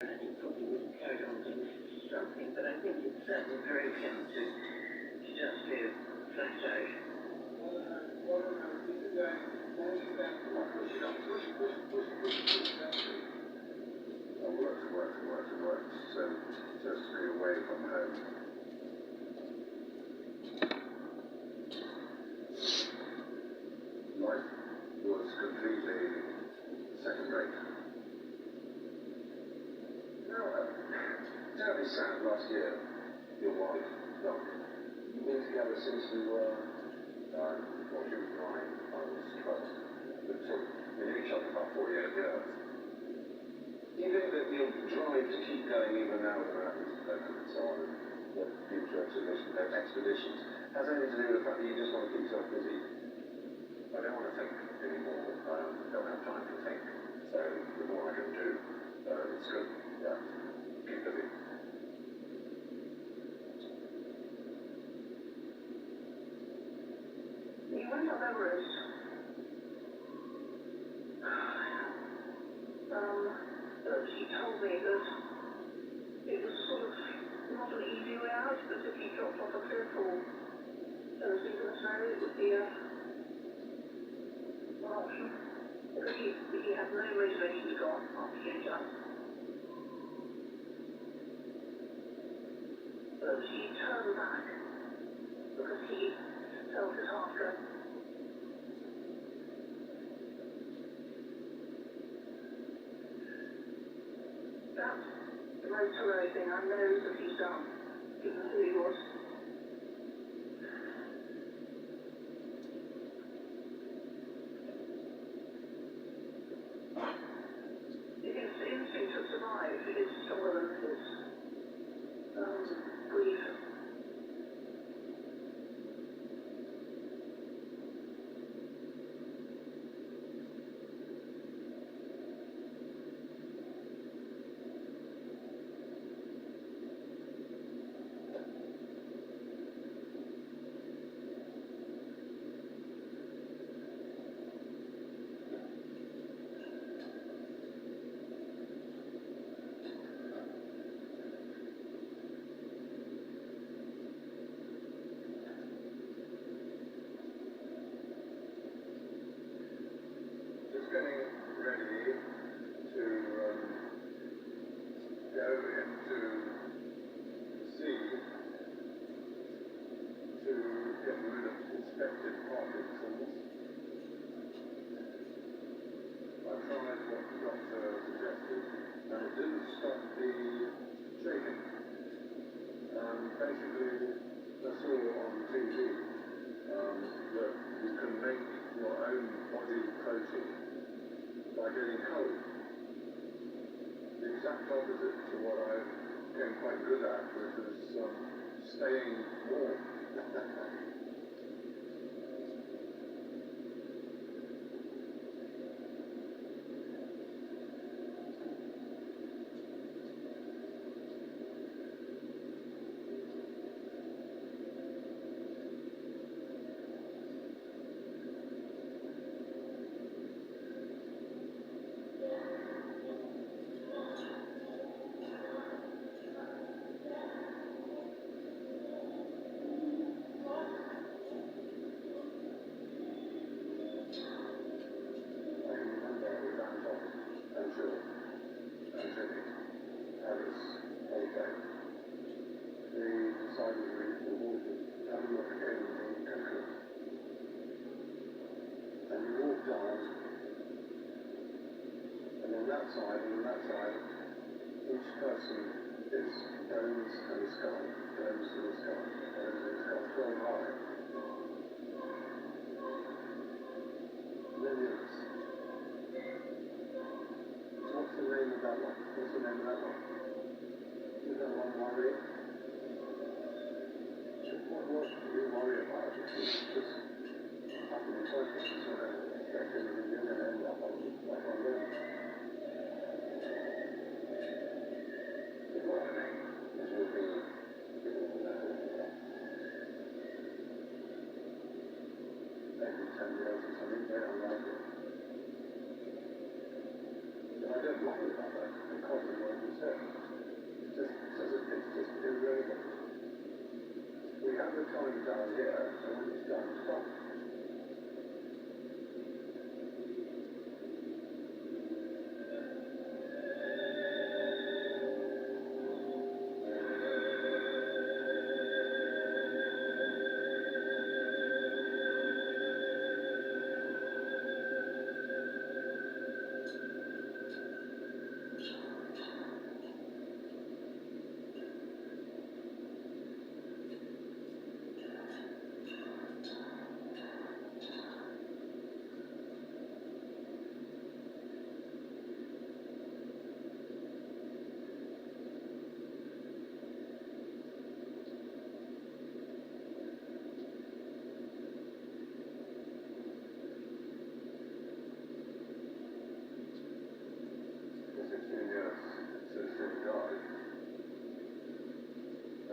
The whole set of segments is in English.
And you probably wouldn't carry on doing something, but I think it's certainly very him to just feel flat out. Work, so just to be away from home. Life was completely second rate. Terribly sad last year. Your wife, no. You've been together since we were, well, she was 9, I was 12. But we knew each other about 48 years. Do you think that your drive to keep going even now with Americans and so on, and the future expeditions, has anything to do with the fact that you just want to keep yourself busy? I don't want to think anymore. I don't have time to think. So the more I can do, it's good. Yeah. Keep busy. You went up Everest. She told me that it was sort of not an easy way out, but if he dropped off a cliff or anything in the snow, it would be an option. Because he had no motivation to go on after getting done. But he turned back because he felt his heart go. That's the most heroic thing I know that he's done, given who he was. His instinct to survive is stronger than his grief. Getting ready to go into the sea to get rid of suspected Parkinson's. I tried what the doctor suggested, and it didn't stop the shaking. Basically, I saw on TV that you can make your own body protein by getting cold. The exact opposite to what I became quite good at, which was staying warm. Side and on that side, each person is domes to the sky, domes to the sky, domes to the sky, 12 high. Millions. What's the name of that one? What's the name of that one? Is that one warrior? What do you worry about? It's just happening twice. So expecting to be doing it like on there. I don't worry about that because of what you said. around here, so when it's done, stop.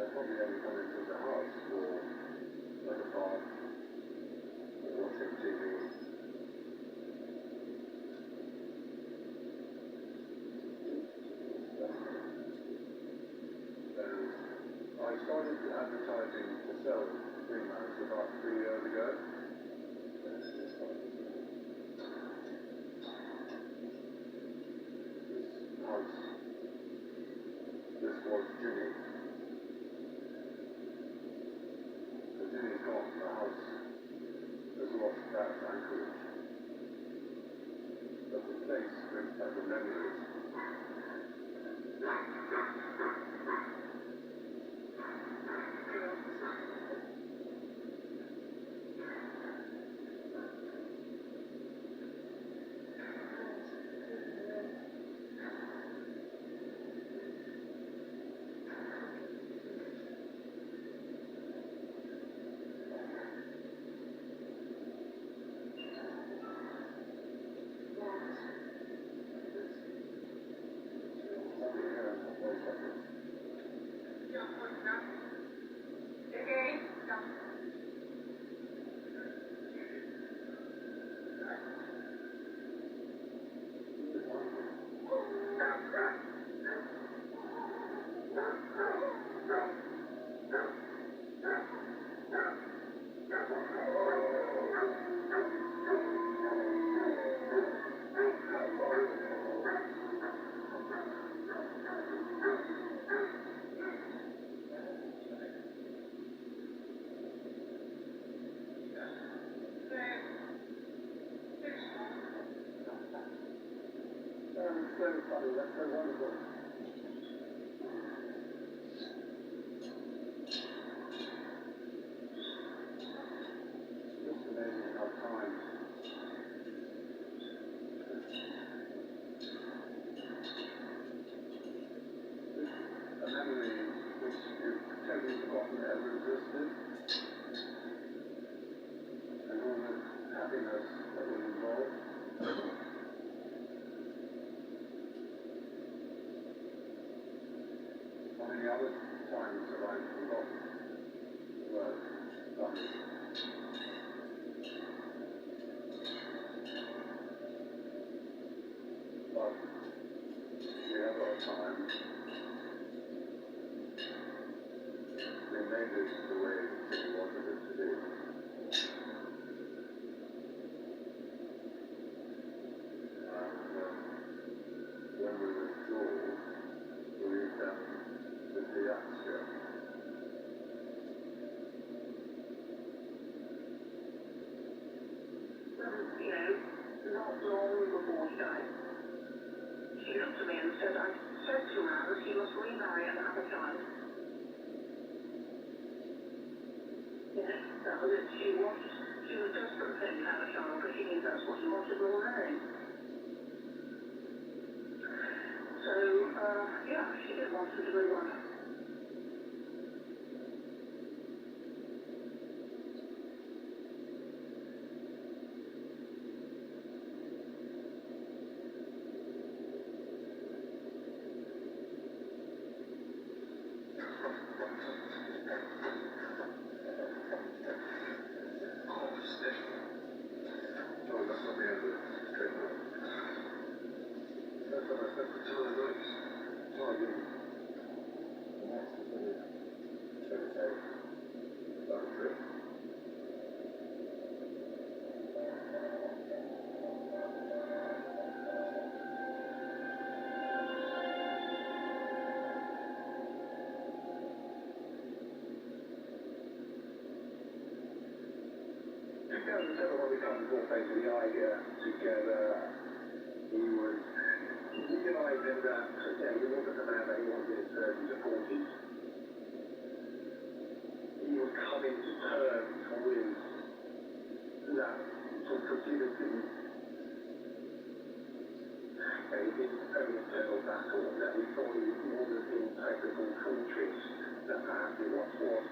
Probably only come into the house for like a bath or watching TV. And I started advertising to sell remotes about 3 years ago. This house, this was Ginny. Ginny's gone, the house has lost that anchorage. But the place brings back the memories. Very funny, that's so wonderful. Just amazing how time a memory which you've totally forgotten ever existed, and all the happiness that was involved. How many other times have I forgotten the word funny? But the other time, we made it the way we wanted it to be. And when we withdrew, we then with the Akasia. Not long before he died, she looked at me and said, I said to her that he must remarry and have a child. Yes, that was it. She was desperate for him to have a child because she knew that's what he wanted more than anything. So, she didn't want him to move on. 2007, when we come to face the idea together, he was realizing that he wasn't the man that he was in his 30s or 40s. He was coming to terms with that sort of fragility. And he didn't own internal battle, that he thought he was more than the impregnable fortress that perhaps he once was.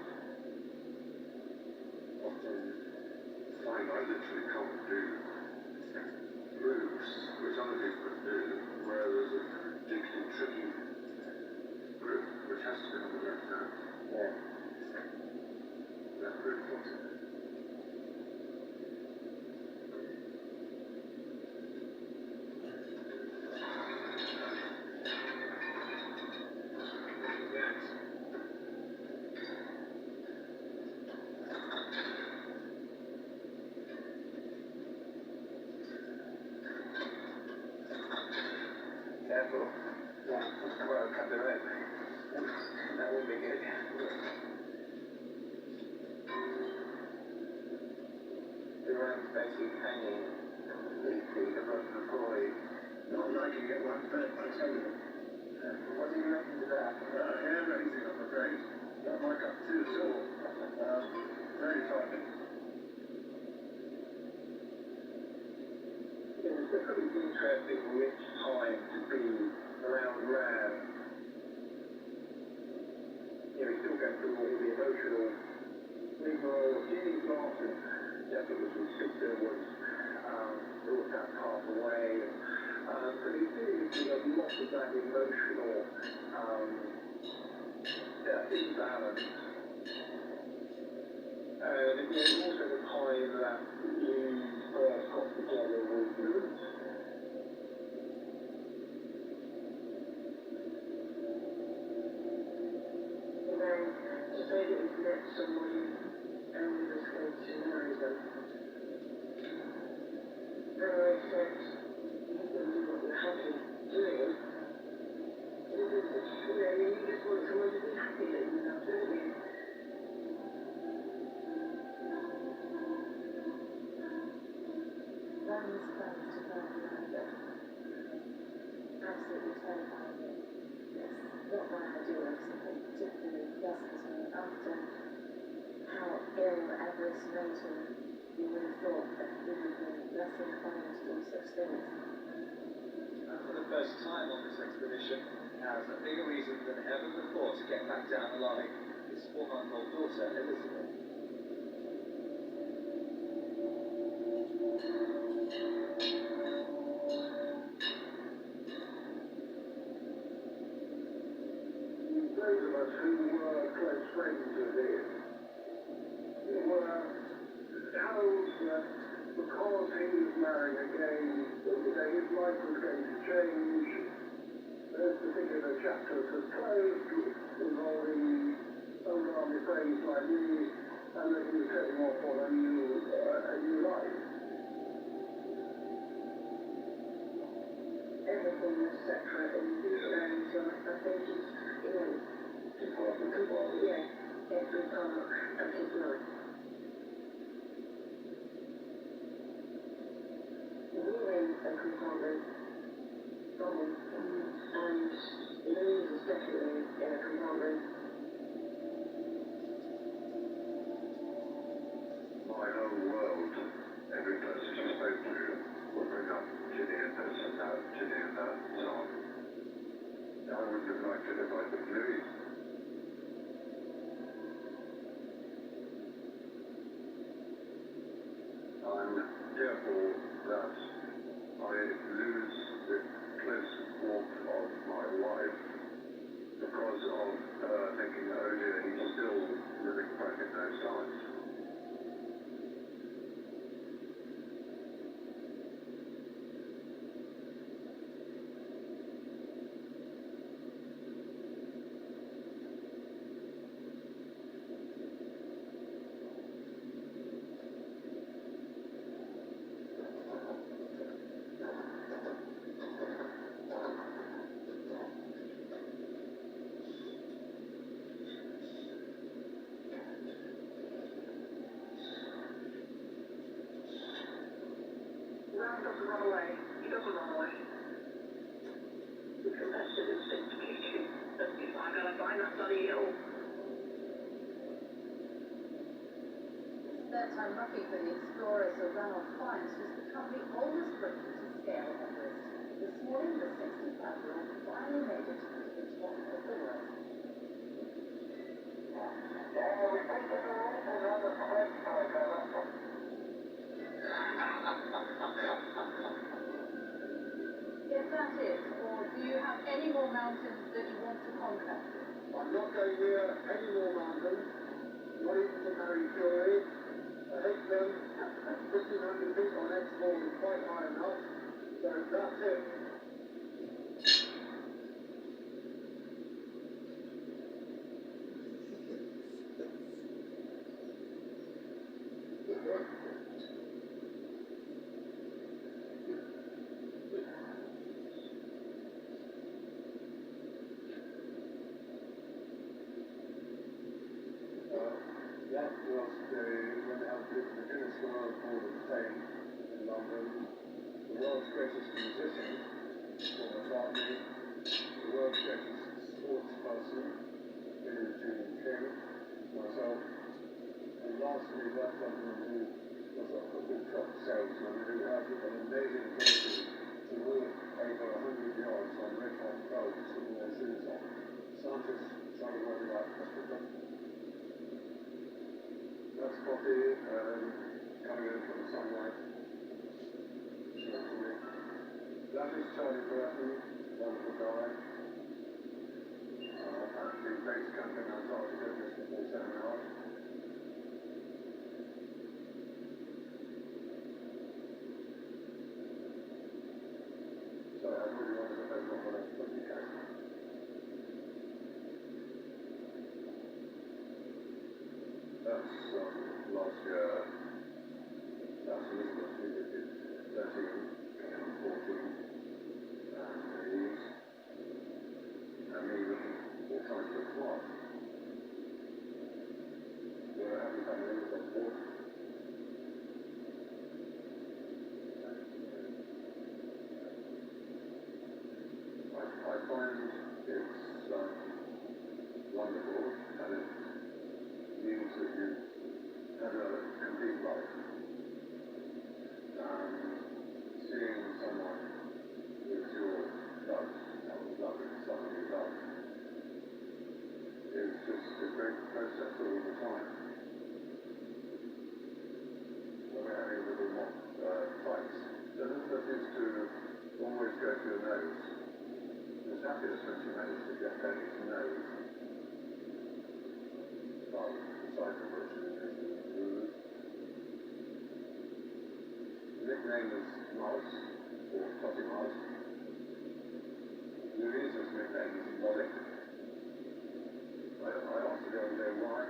Often find I literally can't do moves which other people can do, where there's a particularly tricky grip which has to be on the left hand. Yeah. That's very important. Careful. Yeah. Well, cut the right. That will be good. The round basically hanging completely above the void. Not likely to get one back, I tell you. What do you reckon to that? Hair raising, I'm afraid. Not my cup of tea at all. Very frightening. It's a pretty interesting, rich time to be around Ram. He's still going through all the emotional rigmarole of Jimmy Glasson. Definitely was sister, was thought that pass away. But he's dealing with a lot of that emotional imbalance. And it was also the time that you first got together with Lewis. And then to say that he's met somebody and was going to marry them. And I said, you can do what you're happy doing. You just want someone to be happy that you love, don't you? One was close to murder, absolutely terrifying me. It's not my idea of something particularly pleasant, after how ill Everest made him, you would have thought that he would have been less inclined to do such things. And for the first time on this expedition, he has a bigger reason than ever before to get back down alive. His 4-month-old daughter, Elizabeth. Those of us who were close friends of his were told that because he was marrying again, that his life was going to change. Those particular chapters had closed involving older army friends like me, and that he was heading off on a new life. Everything was separate and so I think he's, yeah, every part of his life. We were in a compartment, and Louise was definitely in a compartment. My whole world, every person she spoke to would bring up Ginny and this and that, Ginny and that, and so on. I wouldn't have liked it if I'd been Louise. I'm careful that I lose the close warmth of my wife because of thinking that, oh dear, he's still living back in those times. spent time mucking for the explorer Sir Ranulph Fiennes was become the oldest Briton to scale Everest. This morning, the 65-year-old finally made it to the top of the world. Is that it, or do you have any more mountains that you want to conquer? I'm not going near any more mountains, not even to Mary Curie. I hate them. 1,500 feet on X4 is quite high enough, so that's it. That was when they had the Guinness World Record of Fame in London. The world's greatest musician, Paul McCartney, the world's greatest sports person, Billie Jean King, myself, and lastly that gentleman who was a big truck salesman who had an amazing ability to walk over 100 yards on red hot roads with no shoes on. Scientists try to work it out. That's coffee coming in from the sunlight. That is Charlie Burton, wonderful guy. Actually, base camping Antarctica just before 7 hours. So I really wanted to focus on what you can. That's last year. That's Elizabeth, who did 13, came on 14, and these, and me looking all trying to look smart. We're a happy family with a board. I find it's wonderful, and it means that you have a complete life. Seeing someone with your love, loving someone you love, is just a great process all the time. So we're having a little more fights. So Elizabeth used to always go to your nose. It was happiness when she managed to get Benny's nose. Besides the bush, the nickname is Mouse, or Totty Mouse. Louisa's nickname is Lolly. I asked her the other day, why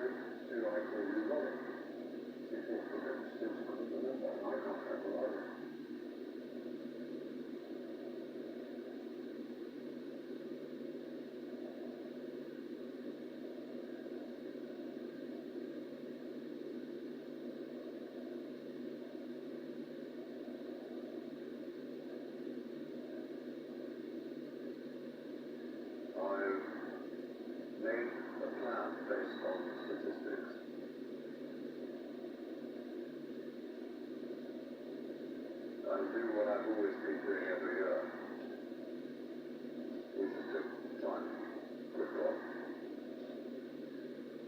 do I call you Lolly? She thought because she still couldn't remember, and I can't remember either. Made a plan based on statistics. And do what I've always been doing every year, which is to try and quit off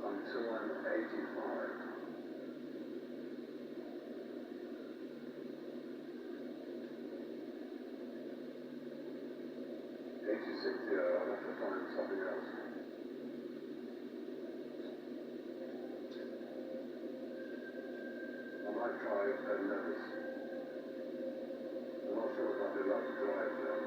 until I'm 85. Year, I'll have to find something else. I might try Frederick. I'm not sure if I'd be allowed to drive there.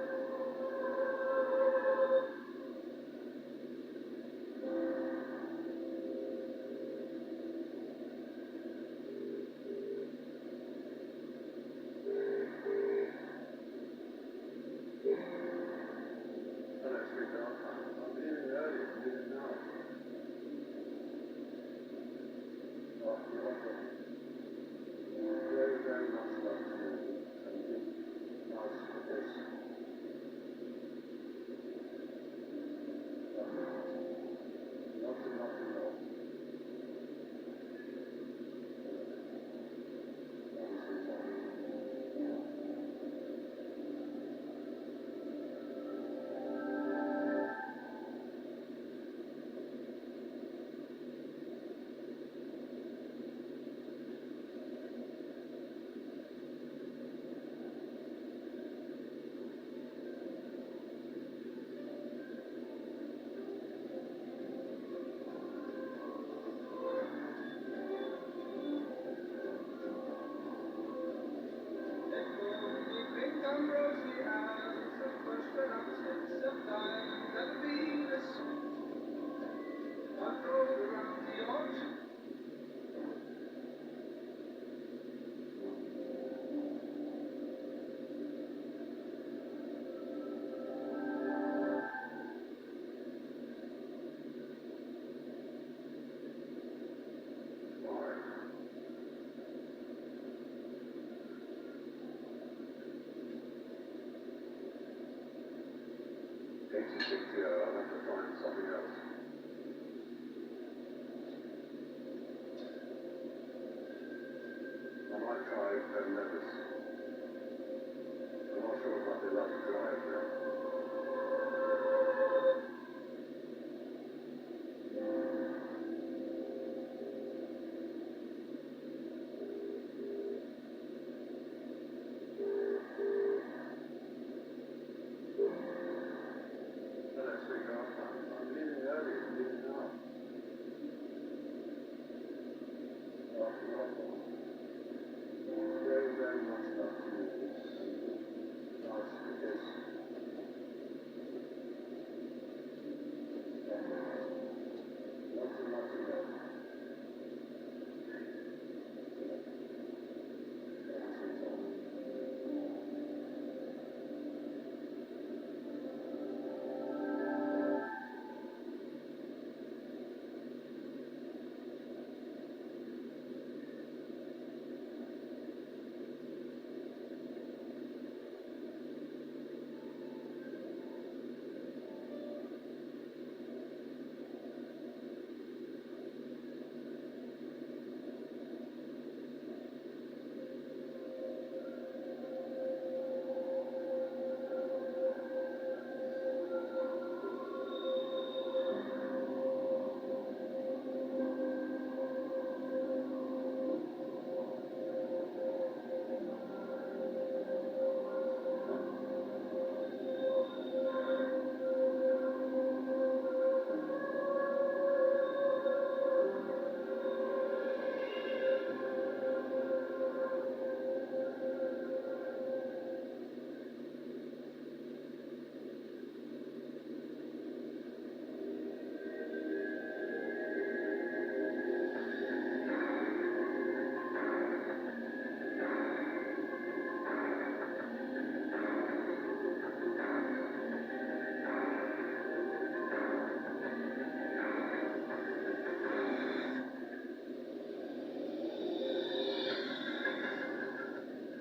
Very, very nice. tired and nervous. I'm not sure about the love to drive now. Hello, sweetheart. I'm leaving early. I'm leaving now. Very, very much love to you. It's nice because lots and lots of love. Everything's on.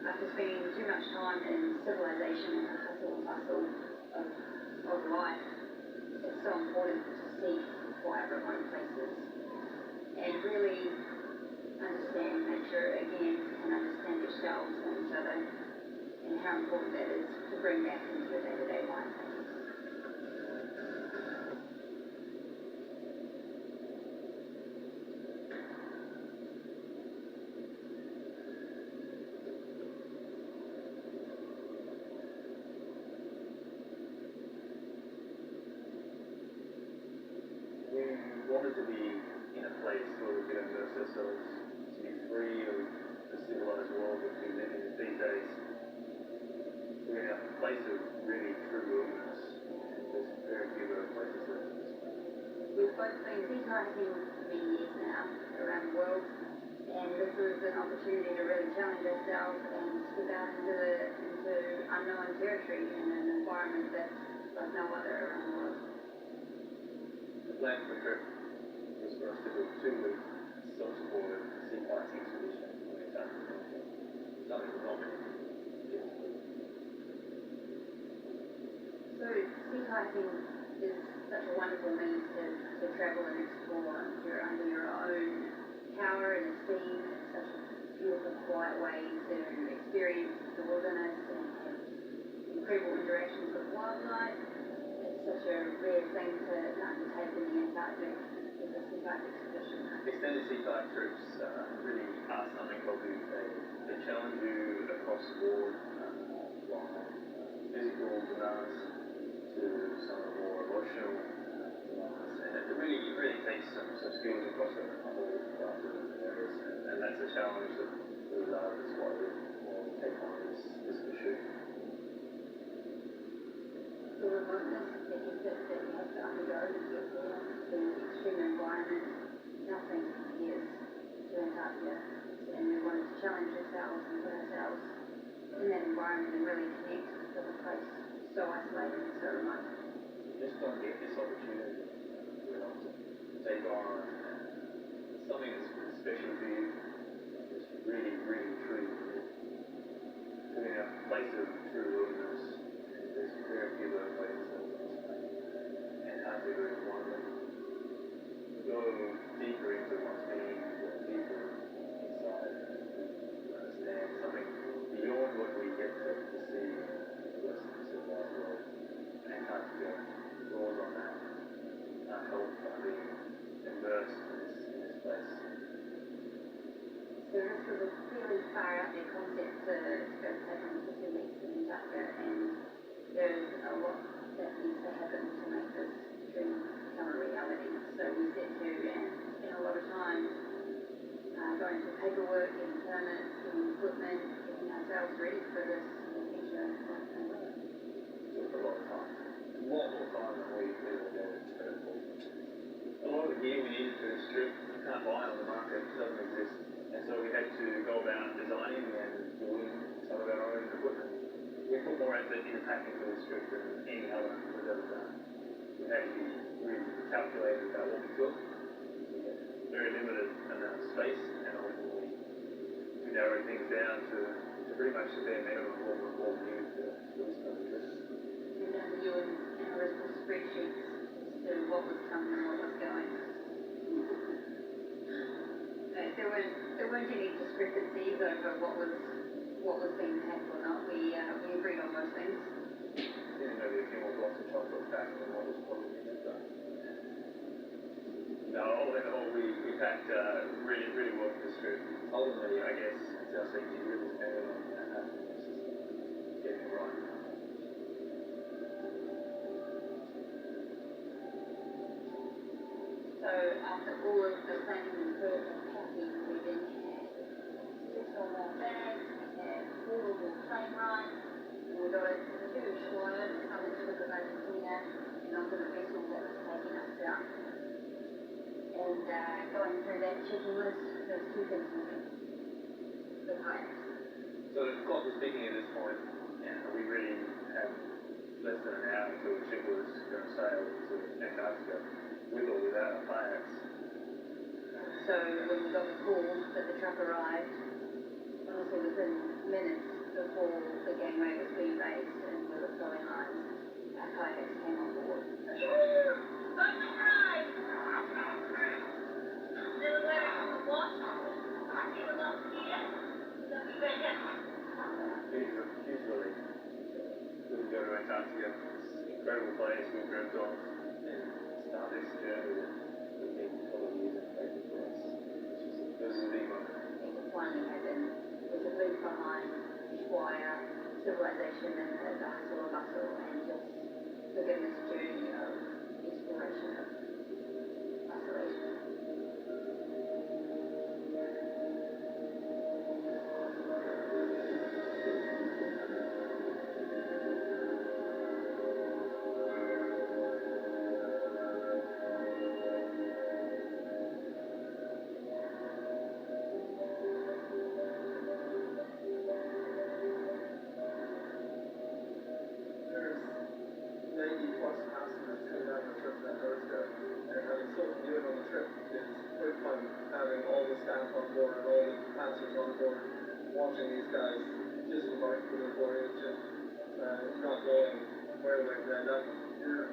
After spending too much time in civilization and the hustle and bustle of life, it's so important to seek quiet, remote places and really understand nature again and understand yourselves and each other and how important that is to bring back into your day-to-day life. We wanted to be in a place where we could immerse ourselves, to be free of the civilized world that we live in these days. We're in a place of really true wilderness, and there's very few other places left in this planet. We've both been hitchhiking for many years now around the world, and this is an opportunity to really challenge ourselves and step out into unknown territory in an environment that's like no other around the world. The plan for the trip was for us to do a 2-week self-supported sea fighting expedition on the entire continent. Something that not many people get to do. So sea hiking is such a wonderful means to travel and explore. You're under your own power and esteem. It's such a beautiful, quiet way to experience the wilderness and have incredible interactions with wildlife. It's such a rare thing to undertake in the Antarctic with a sea kayak expedition. Extended sea kayak trips really are something probably they challenge you across the board, from physical demands to some of the more emotional demands, and it really takes some skills across a whole raft of different areas, and that's a challenge that we love. That's why we want to take on this pursuit. The remoteness that you have to undergo to get there, the extreme environment, nothing compares to Antarctica. And we wanted to challenge ourselves and put ourselves in that environment and really connect with a place so isolated and so remote. You just don't get this opportunity to take on something that's special to you. It's really, really true. Living in a place of true wilderness, there's very few other places like this. Antarctica is one of them. Go deeper into one's being, go deeper inside, to understand far out their concept to go take on for 2 weeks in Antarctica, and there's a lot that needs to happen to make this dream become a reality. So we set to and spend a lot of time going through paperwork, getting permits, getting equipment, getting ourselves ready for this adventure. Took a lot of time. A lot more time than we ever did. A lot of the gear we needed for this trip can't buy on the market, it doesn't exist. And so we had to go about designing and building some of our own equipment. We put more effort into packing for this trip than any other we've ever done. We had to be really calculated about what we took. We had very limited amount of space, and ultimately we narrowed things down to pretty much the bare minimum of what we needed for this kind of trip. We've done you and analytical spreadsheets as to what was coming and what was going. There weren't any discrepancies over what was being packed or not. We agreed on most things. Even though there are a few more blocks of chocolate packed than what was probably needed, but no, all in all, we packed really, really well for this trip. Ultimately, I guess it's our safety really depended on happiness, getting it right. So after all of the planning and prep and packing, we then had 6 or more bags, we had 4 or more plane rides, and we got it to Schwanen, the southern tip of Argentina, and onto the vessel that was taking us south. And going through that checking list, there's 2 things missing. The kayaks. So the clock was ticking at this point, and we really had less than an hour until the ship was going to sail to Antarctica. With or without our kayaks. So when we got the call that the truck arrived, honestly within minutes before the gangway was being raised and we were throwing lines, our kayaks came on board. Huge relief. We could go to Antarctica. It's an incredible place we've dreamt of. Start this journey that we've been full of years in paper for us. It was a big moment. It finally happened. It was a leave behind Schweier, civilization and the hustle and bustle and just begin this journey of exploration of isolation. Watching these guys disembark for their voyage and not knowing where they're going to end up. You're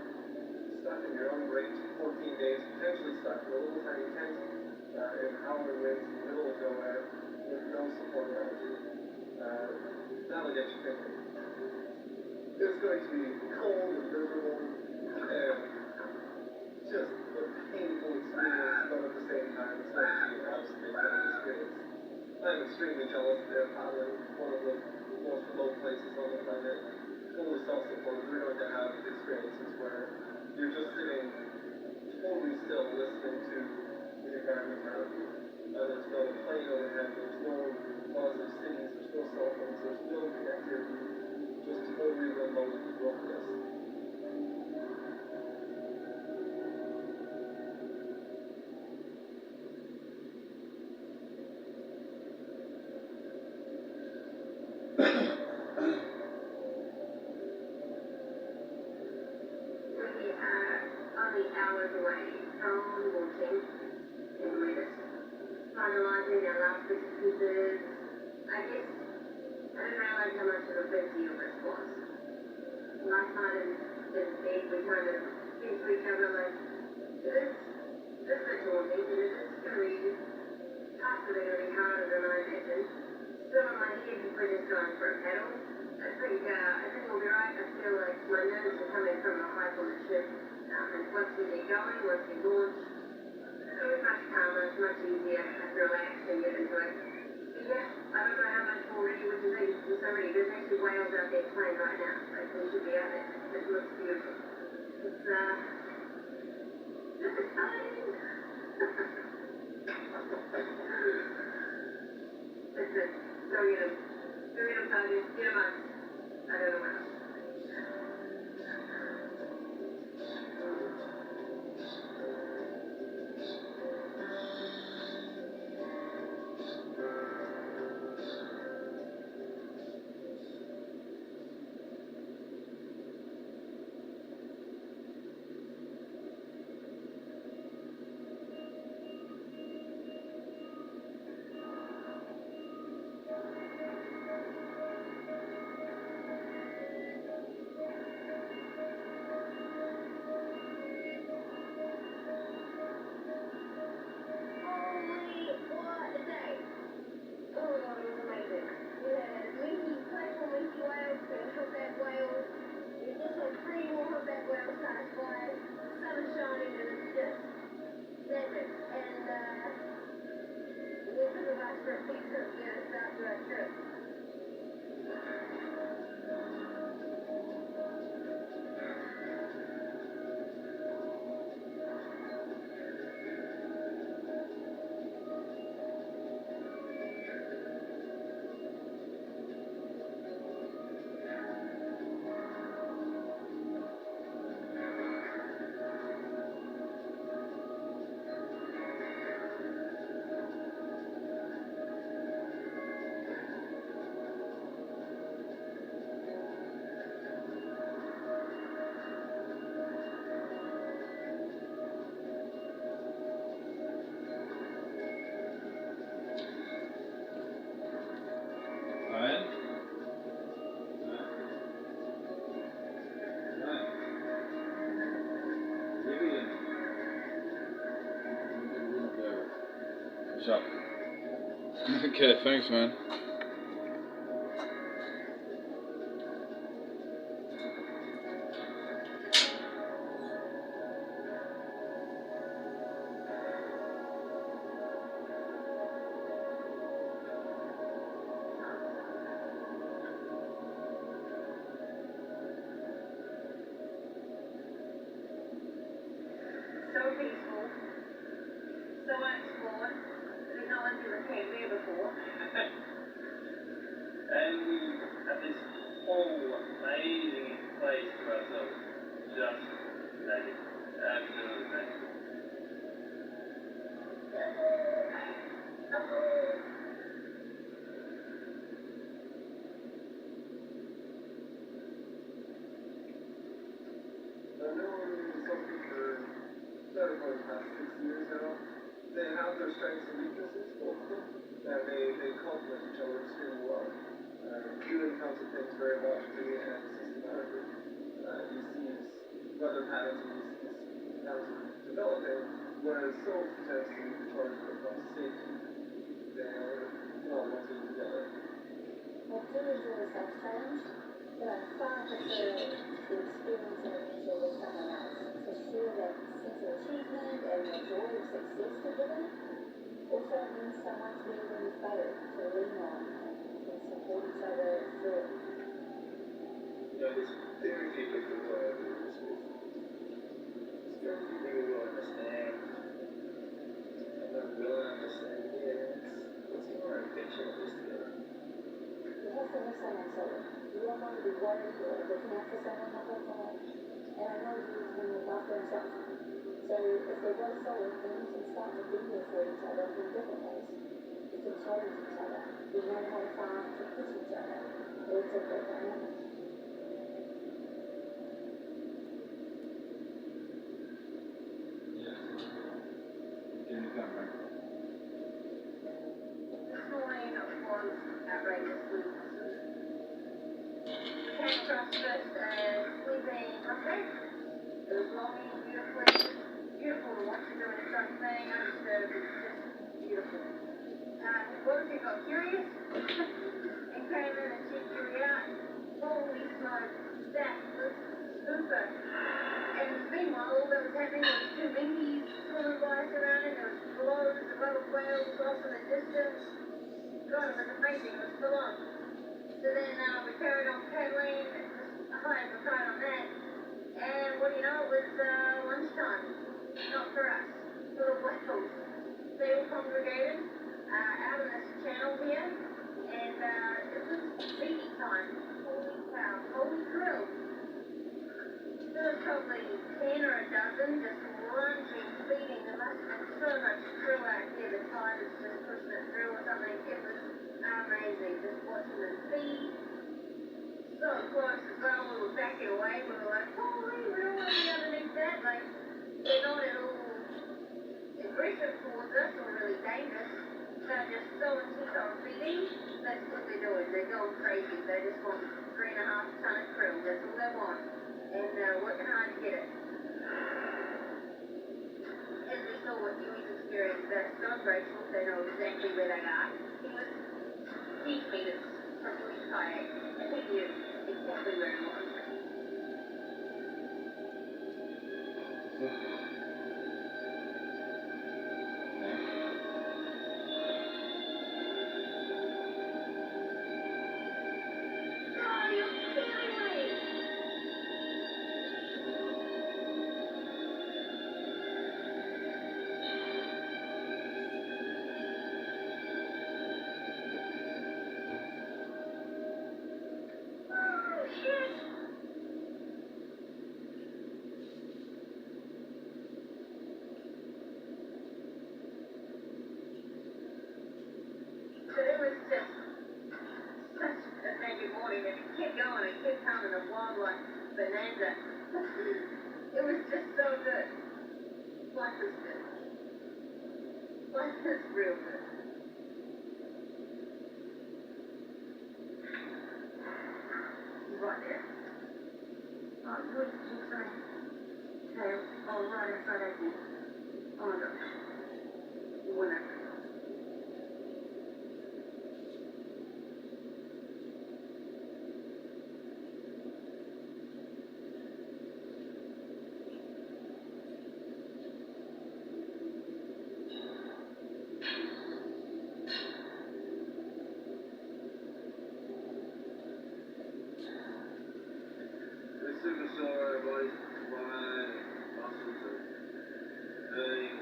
stuck in your own range for 14 days, potentially stuck in a little tiny tent in howling winds in the middle of nowhere with no support around you. That'll get you thinking. It's going to be cold and miserable and just a painful experience, but at the same time it's going to be an absolutely fun experience. I'm extremely jealous that they're paddling one of the most remote places on the planet, totally self-supported. They're going to have experiences where you're just sitting totally still listening to the environment around you. There's no plane overhead, there's no buzz of cities, there's no cell phones, there's no connectivity, just totally remote wilderness. Hours away from Gauteng, and we're just finalising our last bits and pieces. I guess I didn't realise how much of a big deal this was. Last night in bed, we kind of said to each other, like, it is a bit daunting, and it is going to be possibly going to be harder than I imagined. Still in my head, we're just going for a paddle. I think we'll be right. I feel like my nerves are coming from a hike on the ship. And once we get going, once we launch, it was much calmer, it's much easier, I can relax and get into it. The Yeah, I don't know how much more ready would you be. There's so many. There's actually whales out there playing right now. Like, we should be out there. It looks beautiful. It's, just exciting. That's it. Go get him. Go get him, Tanya. Get him on. I don't know what else. What's up? Okay, thanks, man. So peaceful, so unexplored, that no one's ever came there before. And we have this whole amazing place to ourselves. Just magic. Absolute magic. I've known some people for better part of the past 6 years now. They have their strengths and weaknesses, both of them, and they complement each other extremely well. You encounter things very logically and systematically. You see weather patterns and these patterns are developing, whereas souls potentially charged with safety. They are not working together. Well, do enjoy self-challenge, but I far prefer the experience and adventure with someone else to share that sense of achievement and the joy of success together. Also, it means someone's there when you fail to lean on and can support each other through it. There's very few people who I do this with. There's very few people who understand. And they're willing to understand, let's go on an adventure like this together. You have to have someone solid. You don't want to be worried or looking after someone the whole time. And I know you can look after himself. So if they're both solid, then you can start to be there for each other in different ways. You can challenge each other. You know how far to push each other. It's a good dynamic. This morning was outrageously awesome. Came across first sleeping Monday. It was lovely, beautiful to watch it doing its own thing, undisturbed, it's just beautiful. Woke and got curious, and came in and checked it out. Holy smoke, that was super. And meanwhile, all that was happening was two minkies swimming by us around it, there was flows of other whales off in the distance. God, it was amazing. It was full on. So then we carried on pedaling, just high as a kite on that. And what do you know, it was lunchtime. Not for us, for the whales. They all congregated out in this channel here. And it was feeding time. Holy cow, holy krill. There was probably 10 or a dozen just lunging, feeding. There must have been so much krill out here. The tide was just pushing it through or something. It was amazing just watching them feed. So close as well. We were backing away. We were like, holy, we don't want to be underneath that. Like, they're not at all aggressive towards us or really dangerous. They're just so intent on feeding. That's what they're doing. They're going crazy. They just want 3.5 ton of krill. That's all they want. And working hard to get it. As we saw what Huey's experienced, they're so grateful. They know exactly where they are. He was 10 meters from Huey's kayak, and he knew exactly where it was. It was just such a magic morning, and it kept going, it kept coming, a wildlife bonanza. It was just so good. Life is good. Life is real good. He's right there. Oh, what did you say? Tail, oh, right outside that door. Oh my gosh. Winner. Super sore, body's fine, muscles are hurting.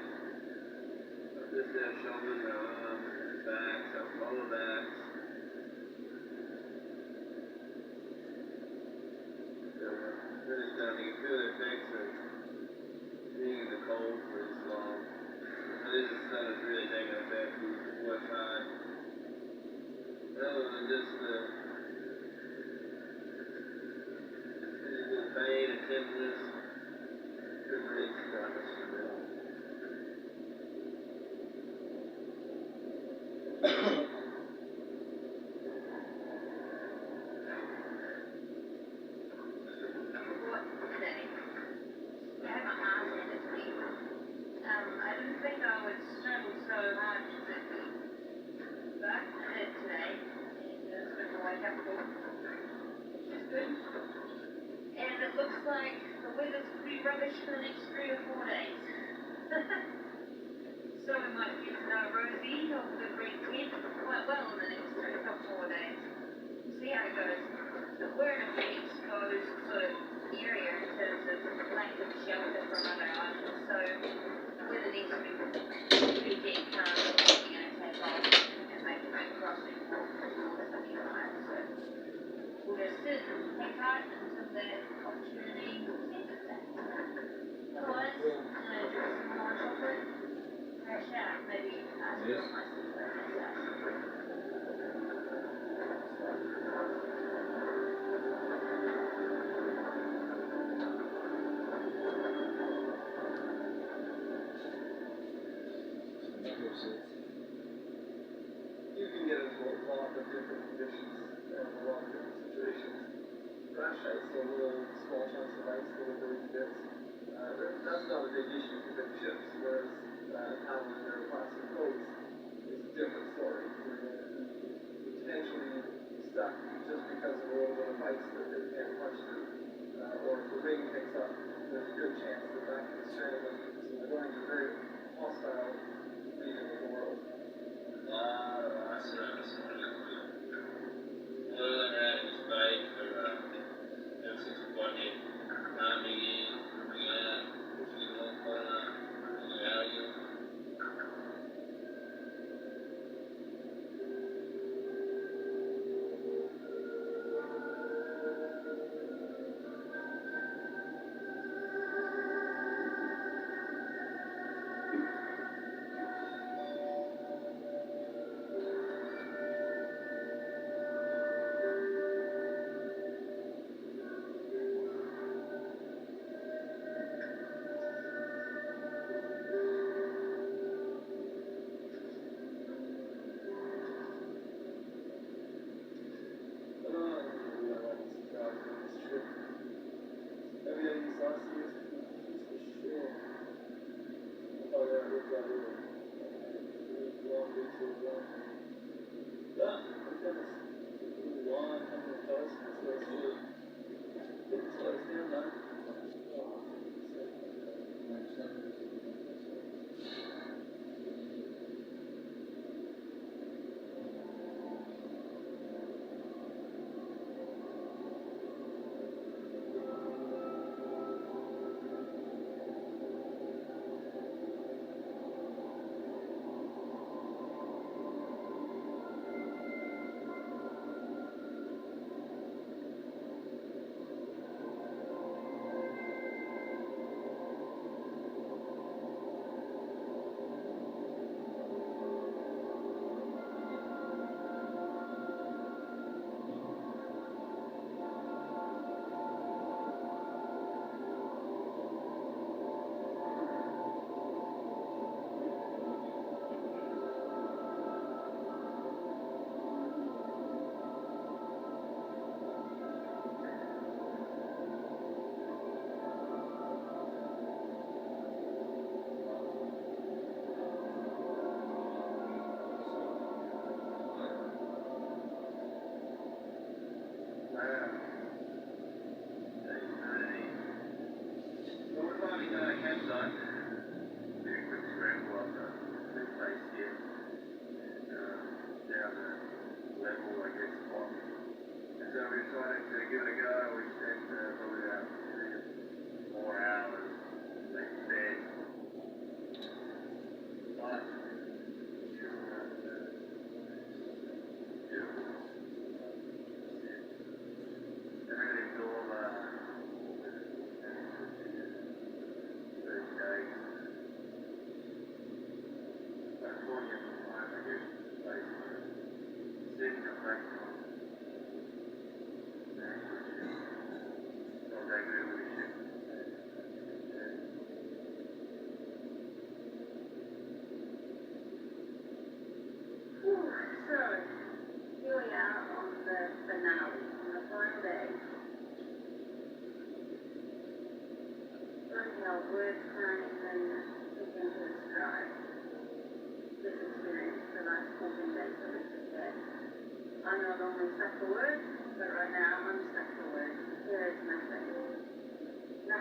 This their shoulders, their arms, their backs, their lower backs. Really starting to feel the effects of being in the cold for this long. But this is stuff that's really taking effect. We work hard. Other than just the pain and tenderness, good release progress from that. What today? I had my arm handed to me. I didn't think I would struggle so hard to sit there. But I did today. And it's been a wake up call. Which is good. And it looks like the weather's pretty rubbish for the next 3 or 4 days. So we might get to know Rosie over the weekend quite well in the next 3 or 4 days. We'll see how it goes. But we're in a pretty exposed sort of area in terms of lack of shelter from other islands. So the weather needs to be pretty dead calm before we're going to take off and make a big crossing for something like that. So we'll just sit and hang tight until the opportunity presents itself. Otherwise, I'm going to drink some more chocolate, crash out, maybe ask for my sister and stuff. You can get into a lot of different conditions and a lot of different situations. Crash ice, so little small chunks of ice, little dirty bits. That's not a big issue for big ships, whereas paddling their plastic boats is a different story. You're going to be potentially stuck just because of a little bit of ice that they can't punch through. Or if the wind picks up, there's a good chance that can strand them. So they're going to be very hostile region of the world. I see.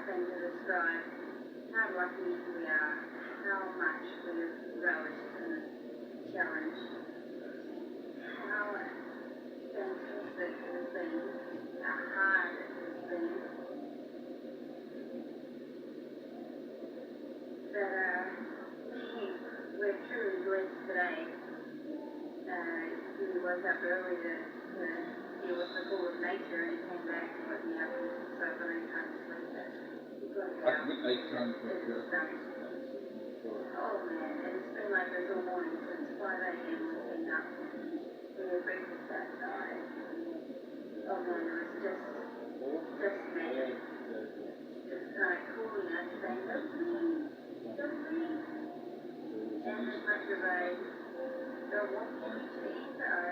nothing to describe how lucky we are, how much we have relished in this challenge, how fantastic it has been, how hard it has been. That we're truly blessed today. He woke up early to deal with the call of nature and he came back and woke me up so many times sleep that he got it out. Oh man, it's been like this all morning since 5 a.m. we've been up. We had breakfast outside. Oh man, it was just magic. Just kind of calling us saying, don't leave. And as much as I don't want to leave, I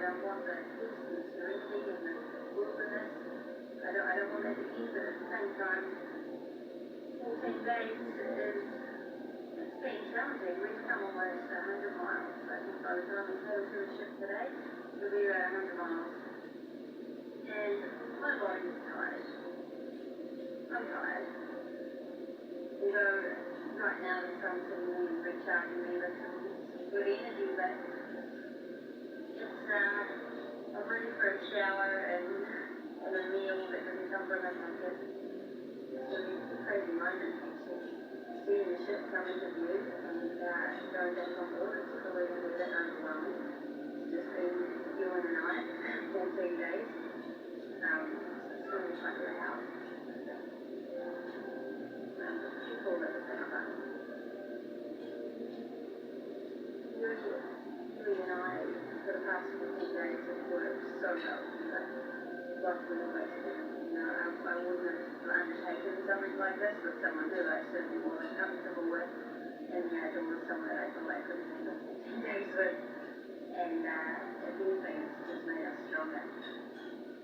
don't want the peace and serenity and the wilderness. I don't want that either. At the same time, 14 days it's been challenging. We've come almost 100 miles. I think by the time we sail to the ship today, we'll be around 100 miles. And my body is tired. I'm tired. Although right now the sun's hitting me and recharging me with some good energy, but it's I'm ready for a shower and a meal that doesn't come from it. Like it's a crazy moment actually. Seeing the ship come into view and going back on board, it's probably going to be a bit overwhelming. It's just been you and I, 14 days. It's going to be fun to the house. People that are kind of Julie and I, for the past 15 days, have worked so well together. Like we always do. I wouldn't have undertaken something like this with someone who I certainly wasn't comfortable with, and yet it was someone that I felt I couldn't handle 15 days with. And if anything, it's just made us stronger.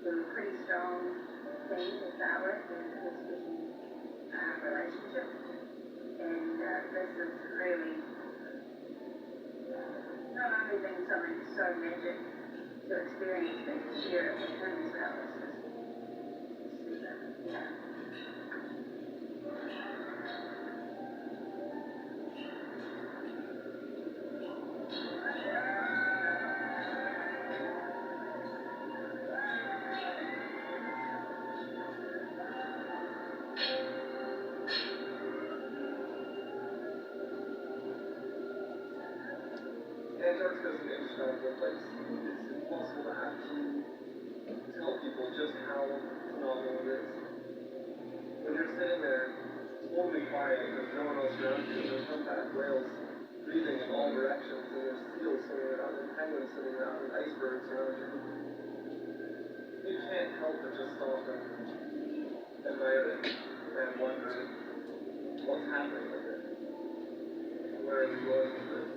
We're a pretty strong team to start with, and this relationship. And this is really not only been something so magic to experience, but to share it with him as well. It's just, yeah. Antarctica is an indescribable place. It's impossible to actually tell people just how phenomenal it is. When you're sitting there, totally quiet, there's no one else around you, there's humpback whales breathing in all directions, and there's seals swimming around, and penguins sitting around, and icebergs around you. You can't help but just stop and admire it and wonder what's happening with it, and where are we going with it.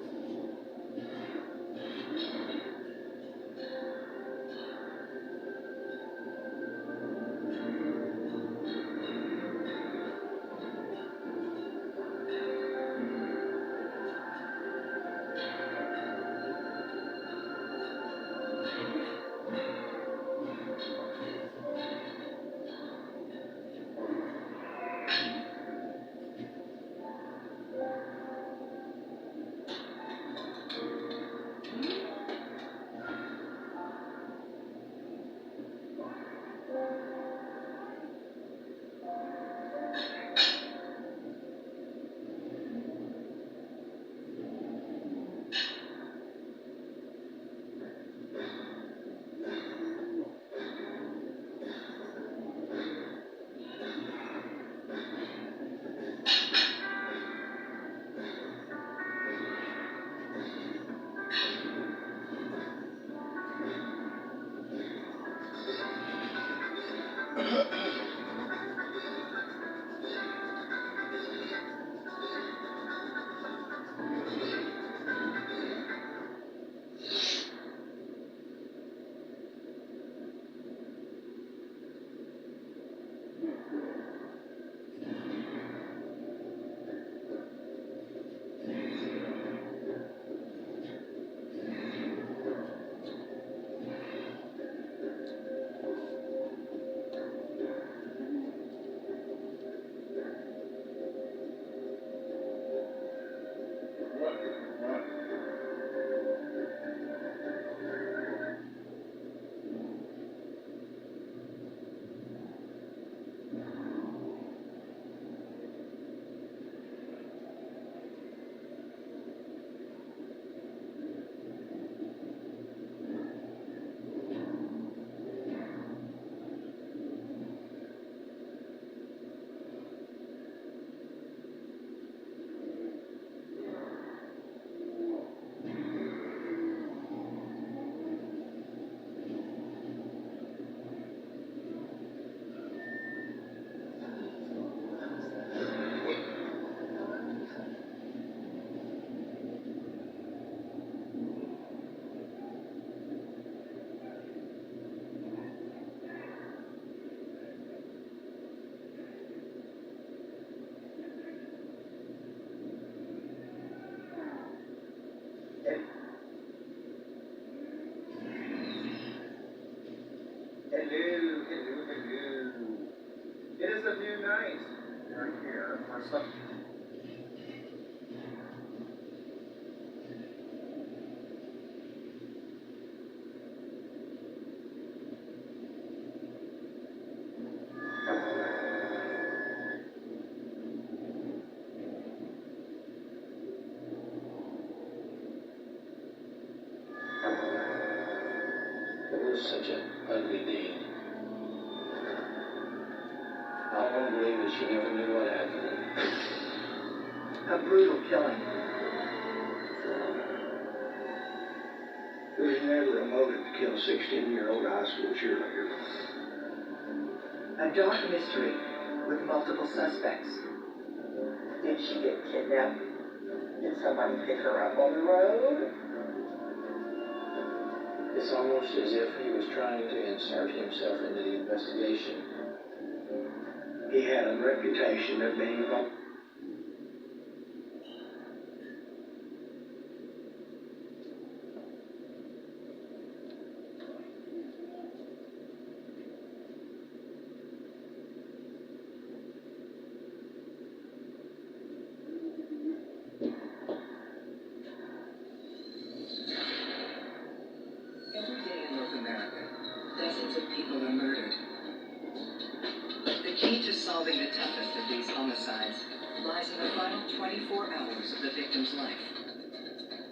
Hello. It is a new night. We're here for some. It was such an ugly deed. I don't believe that she never knew what happened. A brutal killing. There was never a motive to kill a 16-year-old high school cheerleader. A dark mystery with multiple suspects. Did she get kidnapped? Did somebody pick her up on the road? It's almost as if he was trying to insert himself into the investigation. He had a reputation of being a Every day in North America, dozens of people are murdered. The key to solving the toughest of these homicides lies in the final 24 hours of the victim's life.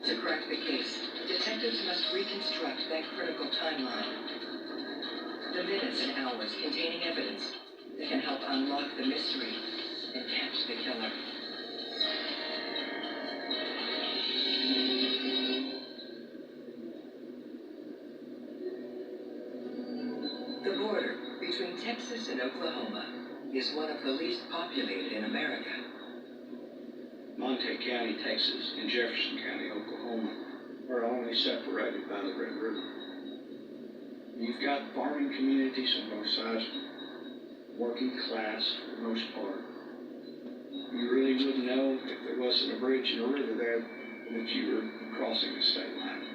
To crack the case, detectives must reconstruct that critical timeline. The minutes and hours containing evidence that can help unlock the mystery and catch the killer. The border between Texas and Oklahoma is one of the least populated in America. Monte County, Texas, and Jefferson County, Oklahoma, are only separated by the Red River. You've got farming communities on both sides, working class for the most part. You really wouldn't know if there wasn't a bridge and a river there that you were crossing the state line.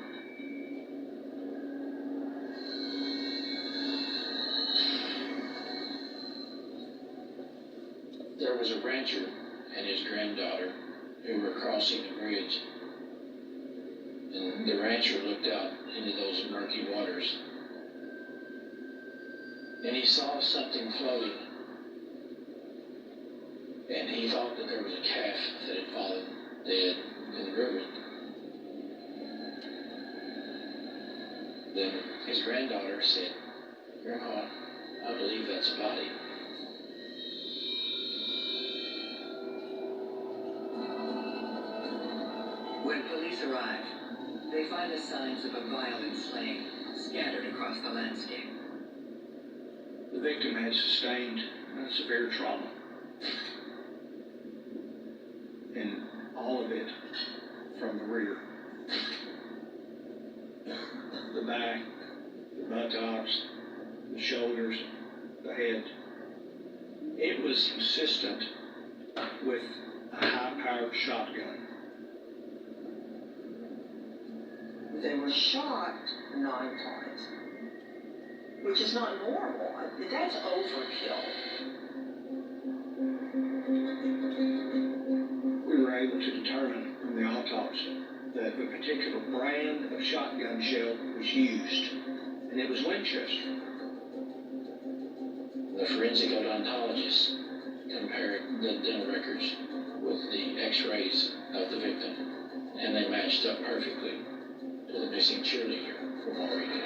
There was a rancher and his granddaughter who were crossing the bridge. And the rancher looked out into those murky waters. And he saw something floating. And he thought that there was a calf that had fallen dead in the river. Then his granddaughter said, "Grandma, I believe that's a body." When police arrive, they find the signs of a violent slaying scattered across the landscape. The victim had sustained severe trauma. And all of it from the rear. The back, the buttocks, the shoulders, the head. It was consistent with a high-powered shotgun. They were shot 9 times, which is not normal. That's overkill. We were able to determine from the autopsy that a particular brand of shotgun shell was used, and it was Winchester. The forensic odontologist compared the dental records with the x-rays of the victim, and they matched up perfectly to the missing cheerleader from Waurika.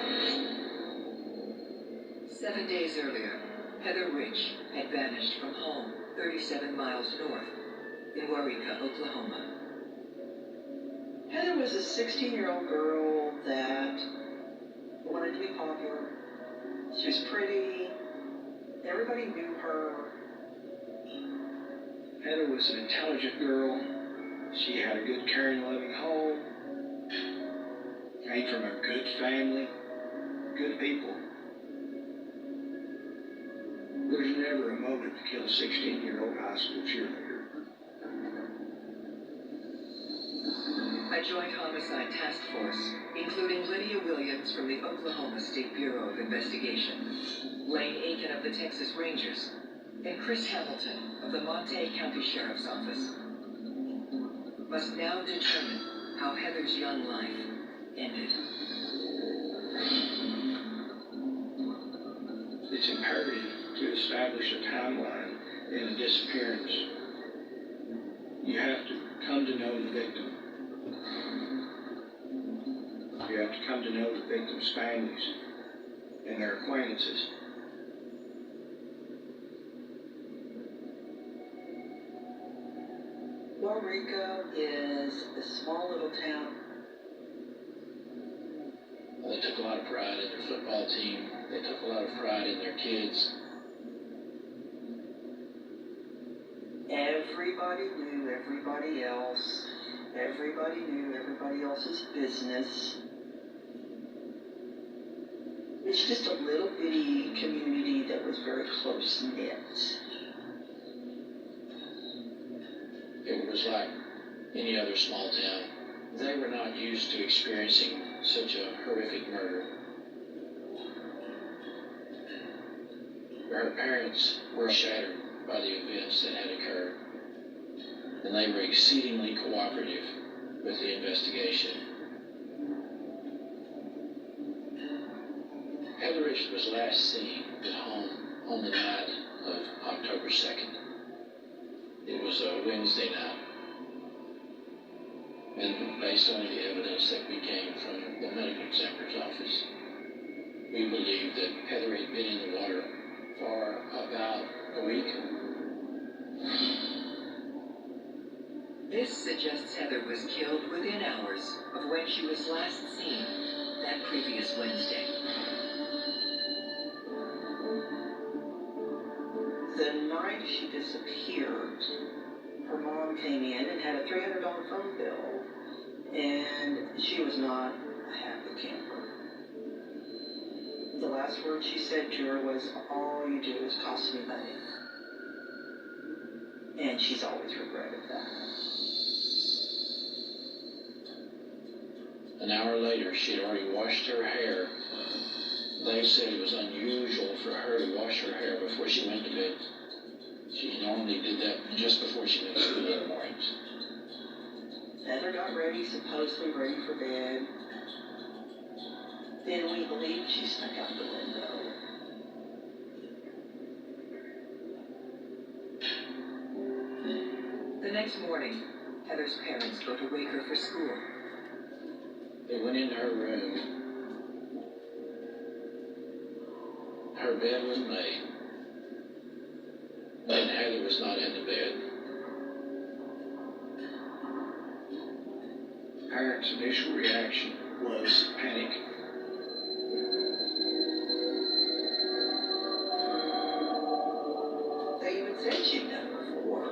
7 days earlier, Heather Rich had vanished from home 37 miles north in Waurika, Oklahoma. Heather was a 16-year-old girl that wanted to be popular. She was pretty. Everybody knew her. Heather was an intelligent girl. She had a good, caring, loving home. Came from a good family, good people. There's never a motive to kill a 16-year-old high school cheerleader. A a joint homicide task force, including Lydia Williams from the Oklahoma State Bureau of Investigation, Lane Aiken of the Texas Rangers, and Chris Hamilton of the Montague County Sheriff's Office, must now determine how Heather's young life ended. It's imperative to establish a timeline in a disappearance. You have to come to know the victim. You have to come to know the victim's families and their acquaintances. Rico is a small little town. Well, they took a lot of pride in their football team. They took a lot of pride in their kids. Everybody knew everybody else. Everybody knew everybody else's business. It's just a little bitty community that was very close-knit. It was like any other small town. They were not used to experiencing such a horrific murder. Her parents were shattered by the events that had occurred, and they were exceedingly cooperative with the investigation. Heatherich was last seen at home on the night of October 2nd. It was a Wednesday night. And based on the evidence that we gained from the medical examiner's office, we believe that Heather had been in the water for about a week. This suggests Heather was killed within hours of when she was last seen that previous Wednesday. The night she disappeared, her mom came in and had a $300 phone bill, and she was not a happy camper. The last word she said to her was, "All you do is cost me money." And she's always regretted that. An hour later, she had already washed her hair. They said it was unusual for her to wash her hair before she went to bed. She normally did that just before she went to school in the mornings. Heather got ready, supposedly ready for bed. Then we believe she snuck out the window. The next morning, Heather's parents go to wake her for school. They went into her room. Her bed was made, and Heather was not in the bed. Parents' initial reaction was panic. They even said she'd done it before.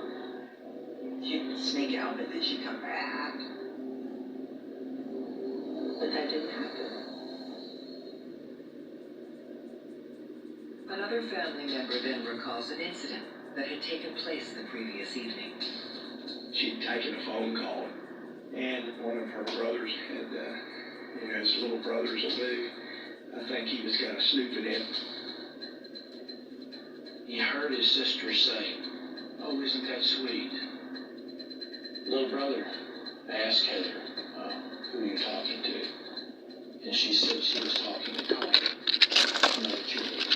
She'd sneak out and then she'd come back. But that didn't happen. Another family member then recalls an incident that had taken place the previous evening. She'd taken a phone call, and one of her brothers had, his little brother's a big. I think he was kind of snooping in. He heard his sister say, "Oh, isn't that sweet?" Little brother asked Heather, "Who are you talking to?" And she said she was talking to Carl, another cheerleader.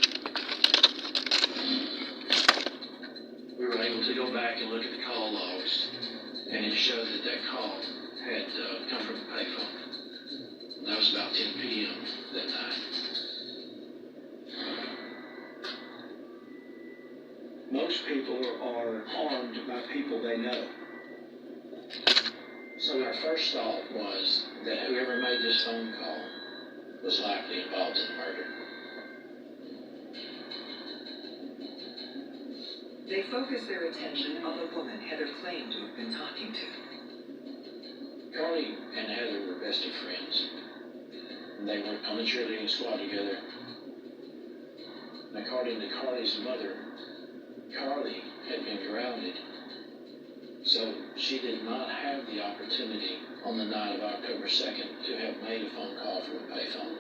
We were able to go back and look at the call logs, and it showed that that call had come from a payphone. That was about 10 p.m. that night. Most people are harmed by people they know. So our first thought was that whoever made this phone call was likely involved in the murder. They focus their attention on the woman Heather claimed to have been talking to. Carly and Heather were best of friends. They worked on the cheerleading squad together. And according to Carly's mother, Carly had been grounded. So she did not have the opportunity on the night of October 2nd to have made a phone call from a payphone.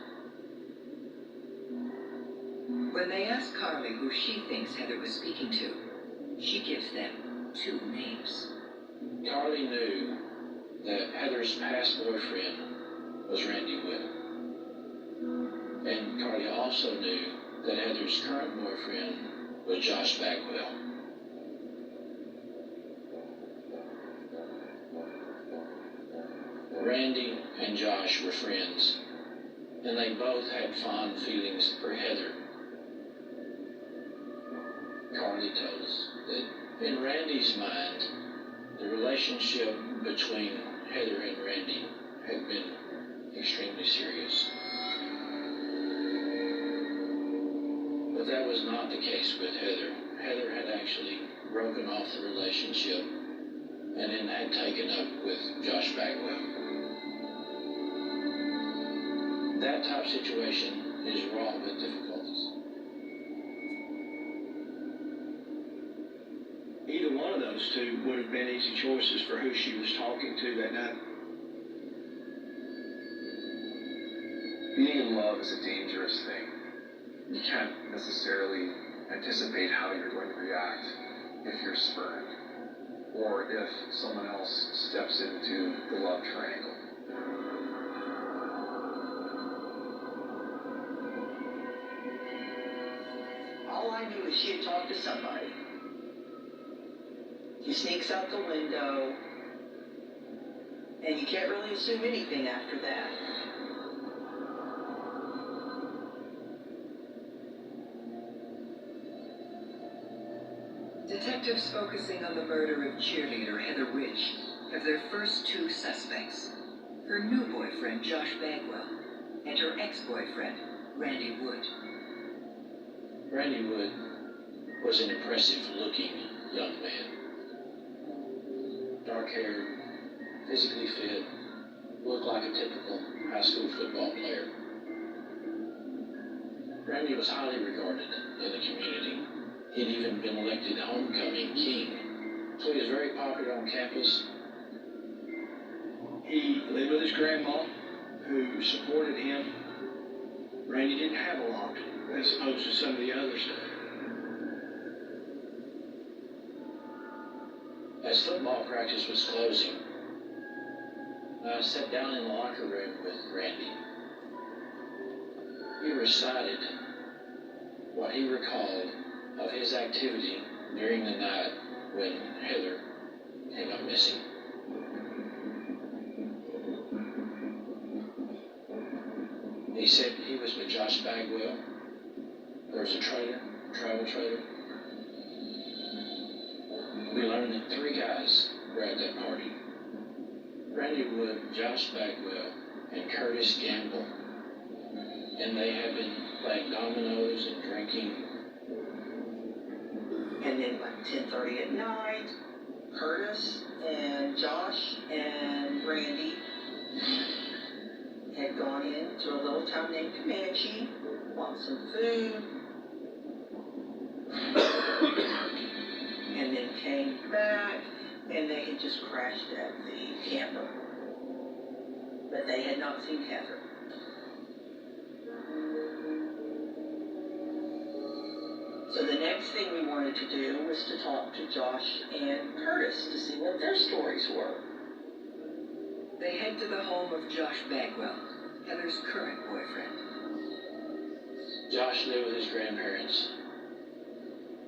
When they ask Carly who she thinks Heather was speaking to, she gives them 2 names. Carly knew that Heather's past boyfriend was Randy Wood. And Carly also knew that Heather's current boyfriend was Josh Bagwell. Randy and Josh were friends, and they both had fond feelings for Heather. Carly told us that in Randy's mind, the relationship between Heather and Randy had been extremely serious. But that was not the case with Heather. Heather had actually broken off the relationship and then had taken up with Josh Bagwell. That type of situation is wrought with difficulties. Either one of those two would have been easy choices for who she was talking to that night. Being in love is a dangerous thing. You can't necessarily anticipate how you're going to react if you're spurned, or if someone else steps into the love triangle. All I knew is she had talked to somebody. He sneaks out the window, and you can't really assume anything after that. Detectives focusing on the murder of cheerleader Heather Rich have their first 2 suspects. Her new boyfriend, Josh Bagwell, and her ex-boyfriend, Randy Wood. Randy Wood was an impressive-looking young man. Dark-haired, physically fit, looked like a typical high school football player. Randy was highly regarded in the community. He'd even been elected homecoming king, so he was very popular on campus. He lived with his grandma, who supported him. Randy didn't have a lot, as opposed to some of the others. As football practice was closing, I sat down in the locker room with Randy. He recited what he recalled of his activity during the night when Heather came up missing. He said he was with Josh Bagwell. There was a travel trailer. We learned that 3 guys were at that party. Randy Wood, Josh Bagwell, and Curtis Gamble. And they had been playing dominoes and drinking. And then like 10:30 at night, Curtis and Josh and Randy had gone into a little town named Comanche, want some food, and then came back, and they had just crashed at the camper. But they had not seen Heather. So the next thing we wanted to do was to talk to Josh and Curtis to see what their stories were. They head to the home of Josh Bagwell, Heather's current boyfriend. Josh lived with his grandparents.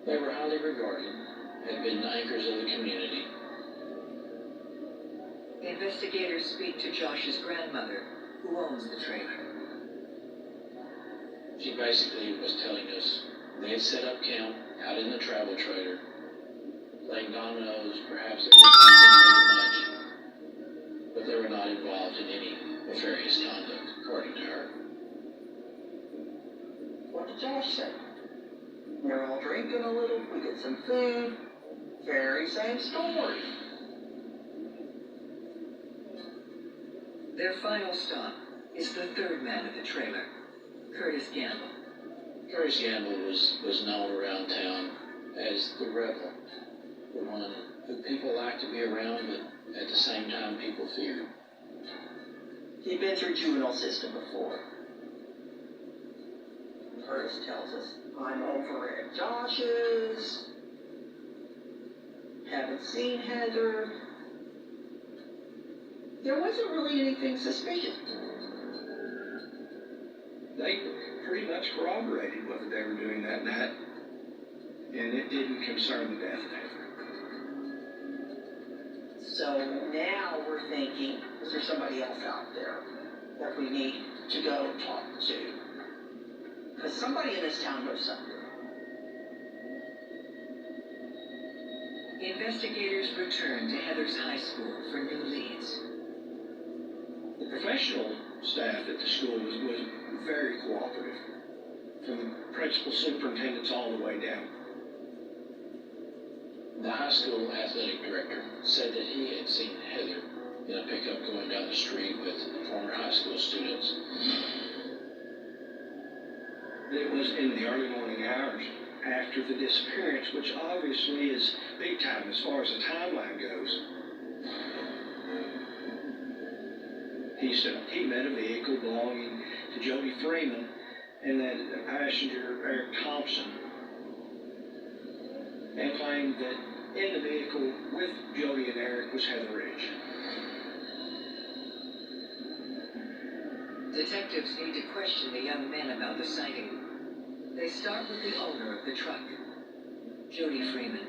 They were highly regarded, had been anchors of the community. Investigators speak to Josh's grandmother, who owns the trailer. She basically was telling us they had set up camp out in the travel trailer, playing dominoes, perhaps they were drinking a little much, but they were not involved in any nefarious conduct, according to her. What did Josh say? They're all drinking a little, we get some food. Very same story. Their final stop is the 3rd man of the trailer, Curtis Gamble. Curtis Gamble was known around town as the rebel, the one who people like to be around, but at the same time people fear. He'd been through juvenile system before. Curtis tells us, I'm over at Josh's. Haven't seen Heather. There wasn't really anything suspicious. They pretty much corroborated what they were doing that night, and it didn't concern the death of Heather. So now we're thinking, is there somebody else out there that we need to go talk to? Because somebody in this town knows something. Investigators returned to Heather's high school for new leads. The professional staff at the school was very cooperative, from the principal superintendents all the way down. The high school athletic director said that he had seen Heather in a pickup going down the street with former high school students. It was in the early morning hours after the disappearance, which obviously is big time as far as the timeline goes. He said he met a vehicle belonging to Jody Freeman and then a passenger, Eric Thompson, and claimed that in the vehicle with Jody and Eric was Heather Ridge. Detectives need to question the young men about the sighting. They start with the owner of the truck, Jody Freeman.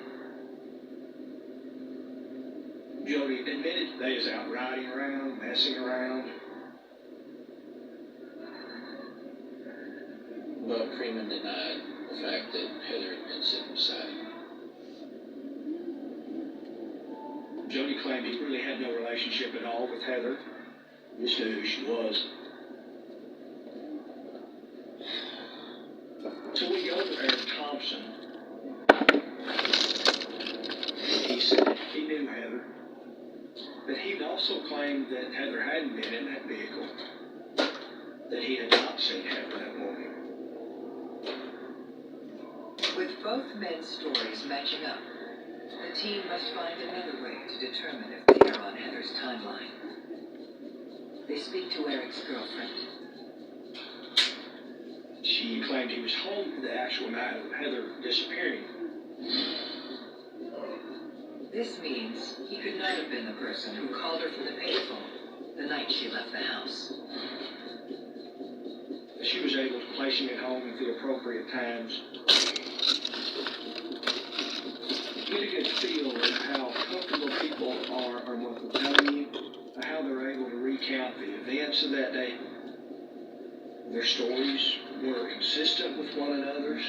Jody admitted they was out riding around, messing around. But Freeman denied the fact that Heather had been sitting beside him. Jody claimed he really had no relationship at all with Heather, just knew who she was. So we go to Eric Thompson. He said he knew Heather, but he also claimed that Heather hadn't been in that vehicle, that he had not seen Heather that morning. With both men's stories matching up, the team must find another way to determine if they are on Heather's timeline. They speak to Eric's girlfriend. She claimed he was home the actual night of Heather disappearing. This means he could not have been the person who called her from the payphone the night she left the house. She was able to place him at home at the appropriate times. Get a good feel of how comfortable people are on what they're telling you, how they're able to recount the events of that day. Their stories were consistent with one another's,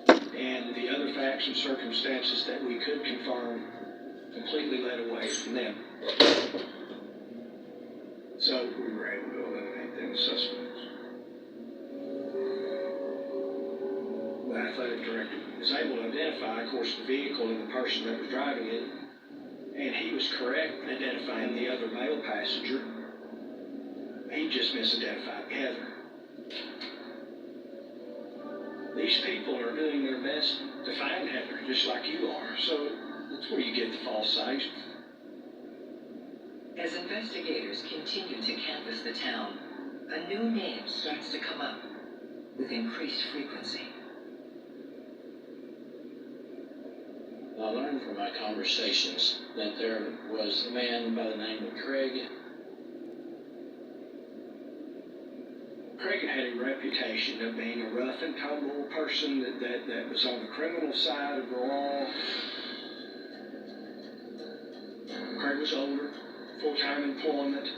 and the other facts and circumstances that we could confirm completely led away from them. So we were able to eliminate them as suspects. The athletic director was able to identify, of course, the vehicle and the person that was driving it, and he was correct in identifying the other male passenger. He just misidentified Heather. These people are doing their best to find Heather, just like you are, so that's where you get the false sight. As investigators continue to canvass the town, a new name starts to come up with increased frequency. I learned from my conversations that there was a man by the name of Craig. Craig had a reputation of being a rough and tumble person that was on the criminal side of the law. Craig was older, full-time employment,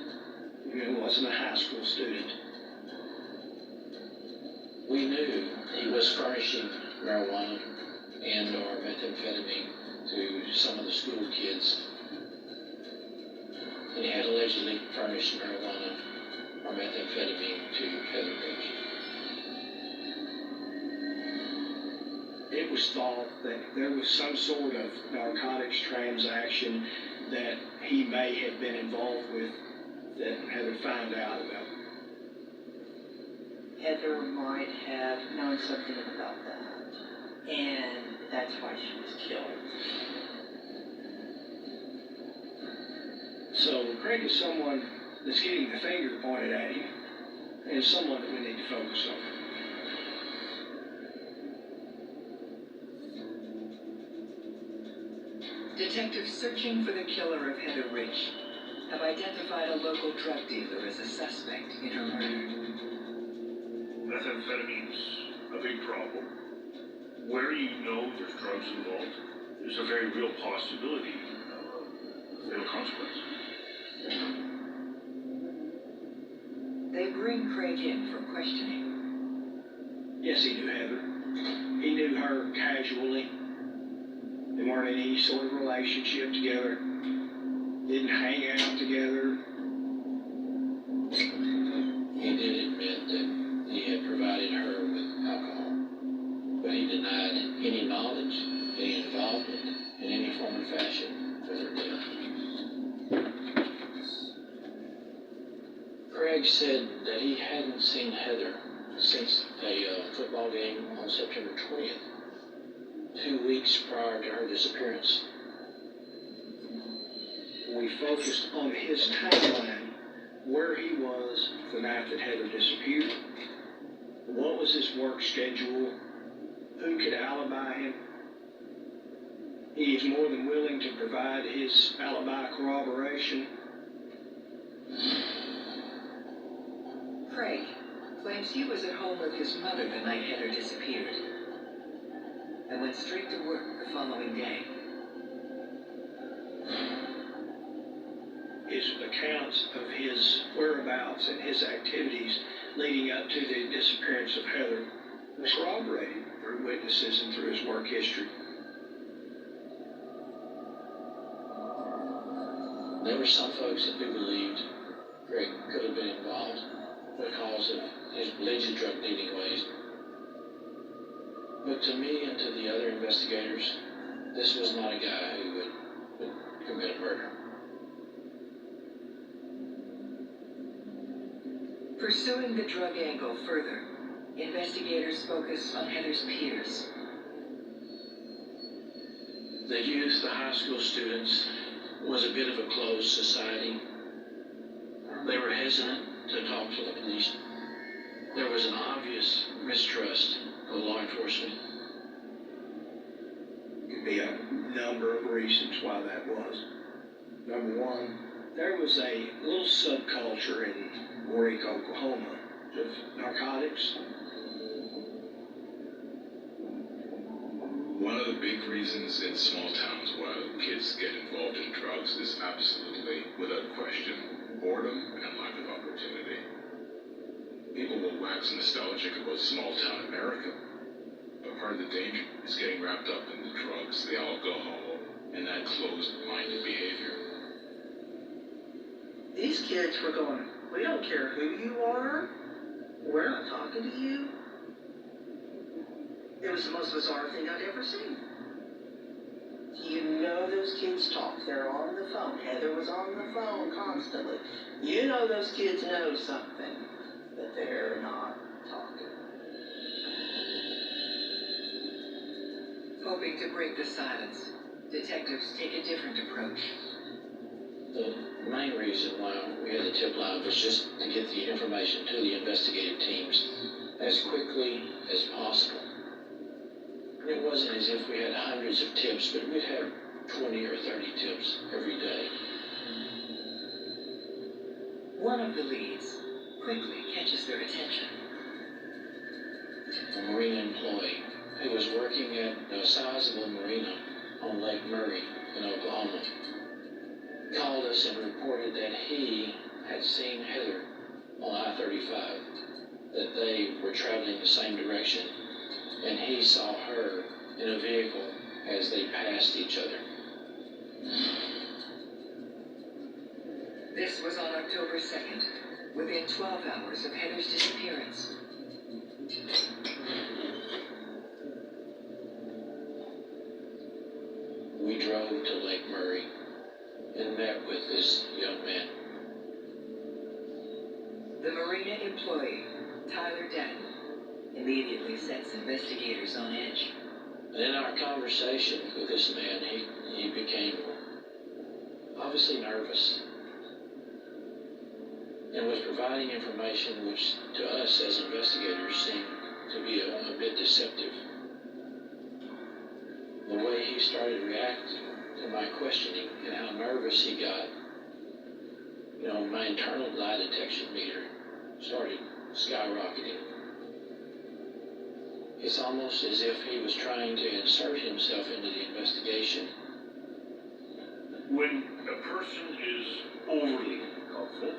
wasn't a high school student. We knew he was furnishing marijuana and or methamphetamine to some of the school kids. And he had allegedly furnished marijuana or methamphetamine to Heather Ridge. It was thought that there was some sort of narcotics transaction that he may have been involved with that Heather found out about. Heather might have known something about that, and that's why she was killed. Craig is someone that's getting the finger pointed at him, and someone that we need to focus on. Detectives searching for the killer of Heather Rich have identified a local drug dealer as a suspect in her murder. Methamphetamine's a big problem. Where you know there's drugs involved, there's a very real possibility of fatal consequence. They bring Craig in for questioning. Yes, he knew Heather. He knew her casually. They weren't in any sort of relationship together. Didn't hang out together. He did admit that he had provided her with alcohol, but he denied any knowledge, any involvement in any form or fashion with her death. Craig said that he hadn't seen Heather since a football game on September 20th, 2 weeks prior to her disappearance. We focused on his timeline, where he was the night that Heather disappeared, what was his work schedule, who could alibi him. He is more than willing to provide his alibi corroboration. Craig claims he was at home with his mother the night Heather disappeared and went straight to work the following day. His accounts of his whereabouts and his activities leading up to the disappearance of Heather was corroborated through witnesses and through his work history. There were some folks who believed Craig could have been involved because of his alleged drug dealing ways. But to me and to the other investigators, this was not a guy who would commit a murder. Pursuing the drug angle further, investigators focus on Heather's peers. The youth, the high school students, was a bit of a closed society. They were hesitant to talk to the police. There was an obvious mistrust of law enforcement. Could be a number of reasons why that was. Number one, there was a little subculture in Warwick, Oklahoma, of narcotics. One of the big reasons in small towns why kids get involved in drugs is absolutely, without question, boredom and lack of opportunity. People will wax nostalgic about small town America, but part of the danger is getting wrapped up in the drugs, the alcohol, and that closed-minded behavior. These kids were going, we don't care who you are, we're not talking to you. It was the most bizarre thing I'd ever seen. You know those kids talk, they're on the phone. Heather was on the phone constantly. You know those kids know something, but they're not talking. Hoping to break the silence, detectives take a different approach. The main reason why we had the tip line was just to get the information to the investigative teams as quickly as possible. It wasn't as if we had hundreds of tips, but we'd have 20 or 30 tips every day. One of the leads quickly catches their attention. A marina employee who was working at a sizable marina on Lake Murray in Oklahoma called us and reported that he had seen Heather on I-35, that they were traveling the same direction, and he saw her in a vehicle as they passed each other. This was on October 2nd, within 12 hours of Heather's disappearance. We drove to Lake Murray and met with this young man. The marina employee, Tyler Datton, immediately sets investigators on edge. And in our conversation with this man, he became obviously nervous. and was providing information which to us as investigators seemed to be a bit deceptive. The way he started reacting to my questioning and how nervous he got, my internal lie detection meter started skyrocketing. It's almost as if he was trying to insert himself into the investigation. When a person is overly helpful,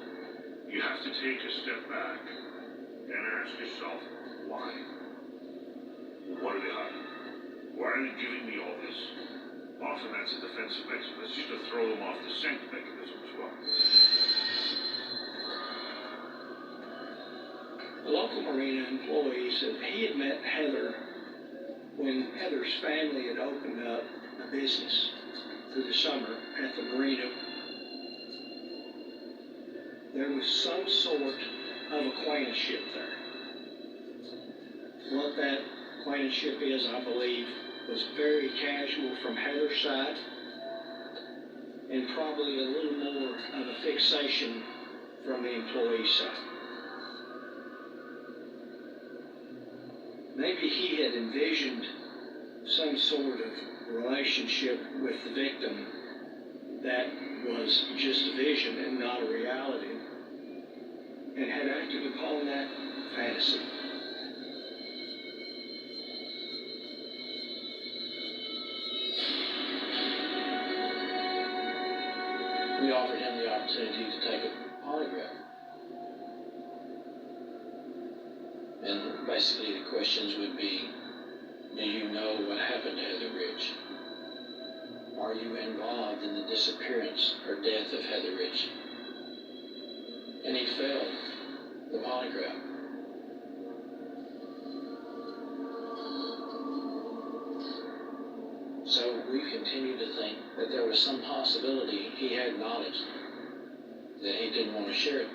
you have to take a step back and ask yourself, why? What are they hiding? Why are they giving me all this? Often that's a defensive mechanism. It's just to throw them off the scent mechanism as well. A local marina employee said he had met Heather when Heather's family had opened up a business through the summer at the marina. There was some sort of acquaintanceship there. What that acquaintanceship is, I believe, was very casual from Heather's side and probably a little more of a fixation from the employee's side. Maybe he had envisioned some sort of relationship with the victim that was just a vision and not a reality, and had acted upon that fantasy. We offered him the opportunity to take a polygraph. And basically the questions would be, do you know what happened to Heather Ridge? Are you involved in the disappearance or death of Heather Ridge? And he failed the polygraph. So we continued to think that there was some possibility he had knowledge that he didn't want to share it.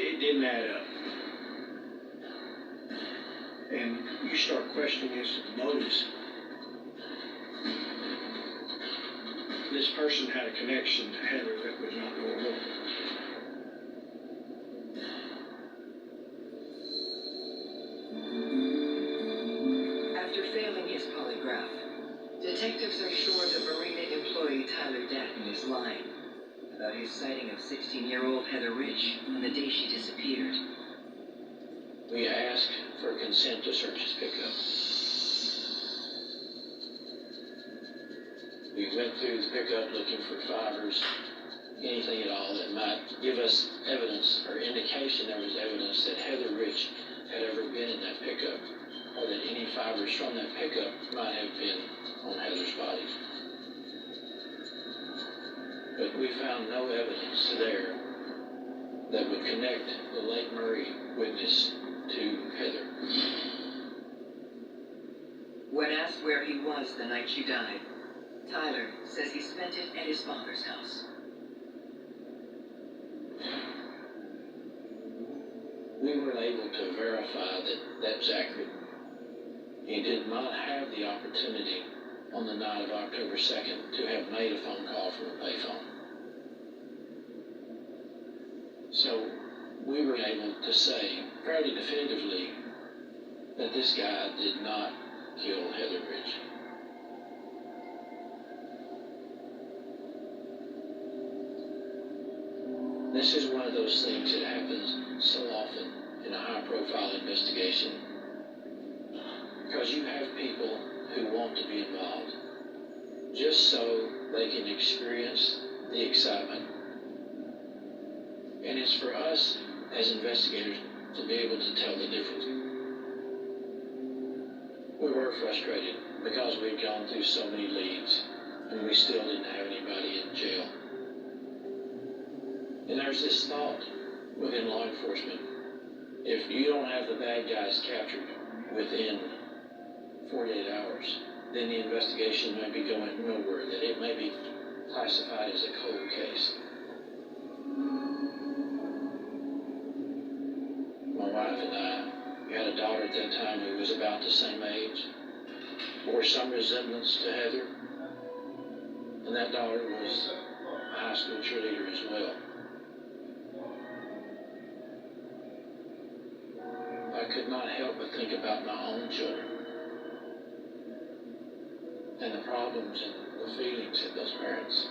It didn't add up. And you start questioning as to the motives. This person had a connection to Heather that was not normal. After failing his polygraph, detectives are sure the marina employee Tyler Datton is lying about his sighting of 16-year-old Heather Ridge on the day she disappeared. We asked for consent to search his pickup. We went through the pickup looking for fibers, anything at all that might give us evidence or indication there was evidence that Heather Ridge had ever been in that pickup, or that any fibers from that pickup might have been on Heather's body. But we found no evidence there that would connect the Lake Murray witness to Heather. When asked where he was the night she died, Tyler says he spent it at his father's house. We were able to verify that that's accurate. He did not have the opportunity on the night of October 2nd to have made a phone call from a payphone. So we were able to say fairly definitively that this guy did not kill Heather Ridge. This is one of those things that happens so often in a high-profile investigation, because you have people who want to be involved just so they can experience the excitement. And it's for us as investigators to be able to tell the difference. We were frustrated because we'd gone through so many leads and we still didn't have anybody in jail. And there's this thought within law enforcement: if you don't have the bad guys captured within 48 hours, then the investigation may be going nowhere, that it may be classified as a cold case. My wife and I, we had a daughter at that time who was about the same age, bore some resemblance to Heather, and that daughter was high school cheerleader as well. I could not help but think about my own children and the problems and the feelings of those parents.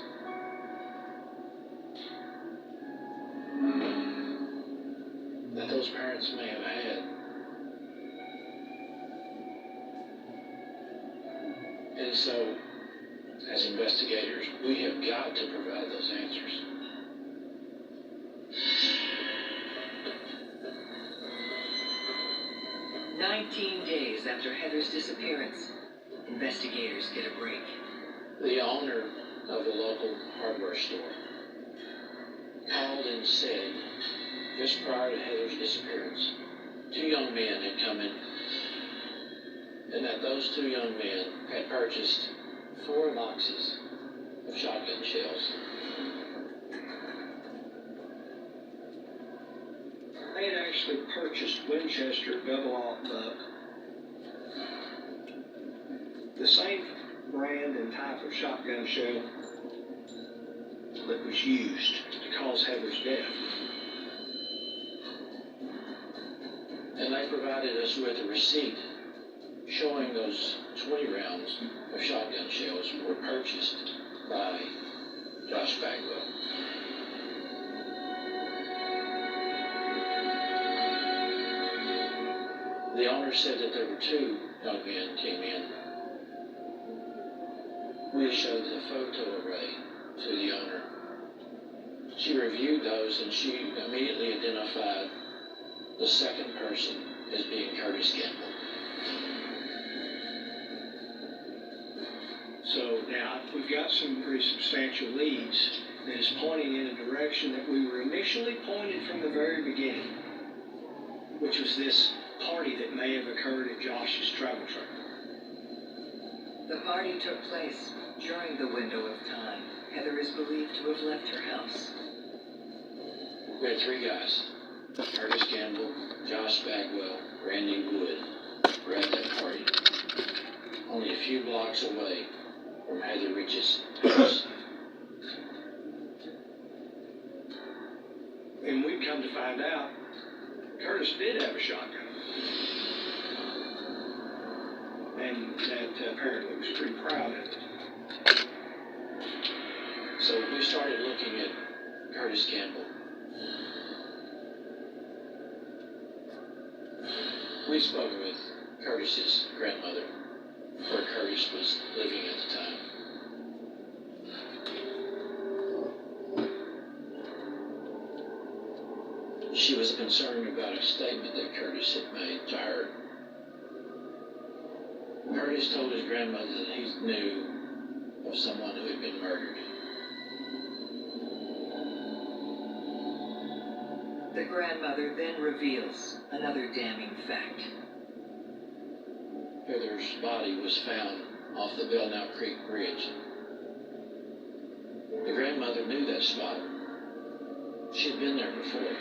That those parents may have had. And so, as investigators, we have got to provide those answers. Days after Heather's disappearance, investigators get a break. The owner of the local hardware store called and said, just prior to Heather's disappearance, 2 young men had come in, and that those 2 young men had purchased 4 boxes of shotgun shells. They had actually purchased Winchester double-aught buck, the same brand and type of shotgun shell that was used to cause Heather's death. And they provided us with a receipt showing those 20 rounds of shotgun shells were purchased by Josh Bagwell. The owner said that there were 2 young men came in. We showed the photo array to the owner. She reviewed those and she immediately identified the second person as being Curtis Gamble. So now we've got some pretty substantial leads that is pointing in a direction that we were initially pointed from the very beginning, which was this party that may have occurred at Josh's travel trailer. The party took place during the window of time Heather is believed to have left her house. We had 3 guys, Curtis Gamble, Josh Bagwell, Randy Wood, were at that party, only a few blocks away from Heather Rich's house. And we'd come to find out Curtis did have a shotgun. And that apparently was pretty proud of it. So we started looking at Curtis Gamble. We spoke with Curtis's grandmother, where Curtis was living at the time. She was concerned about a statement that Curtis had made to her. Curtis told his grandmother that he knew of someone who had been murdered. The grandmother then reveals another damning fact. Heather's body was found off the Belknap Creek Bridge. The grandmother knew that spot. She had been there before.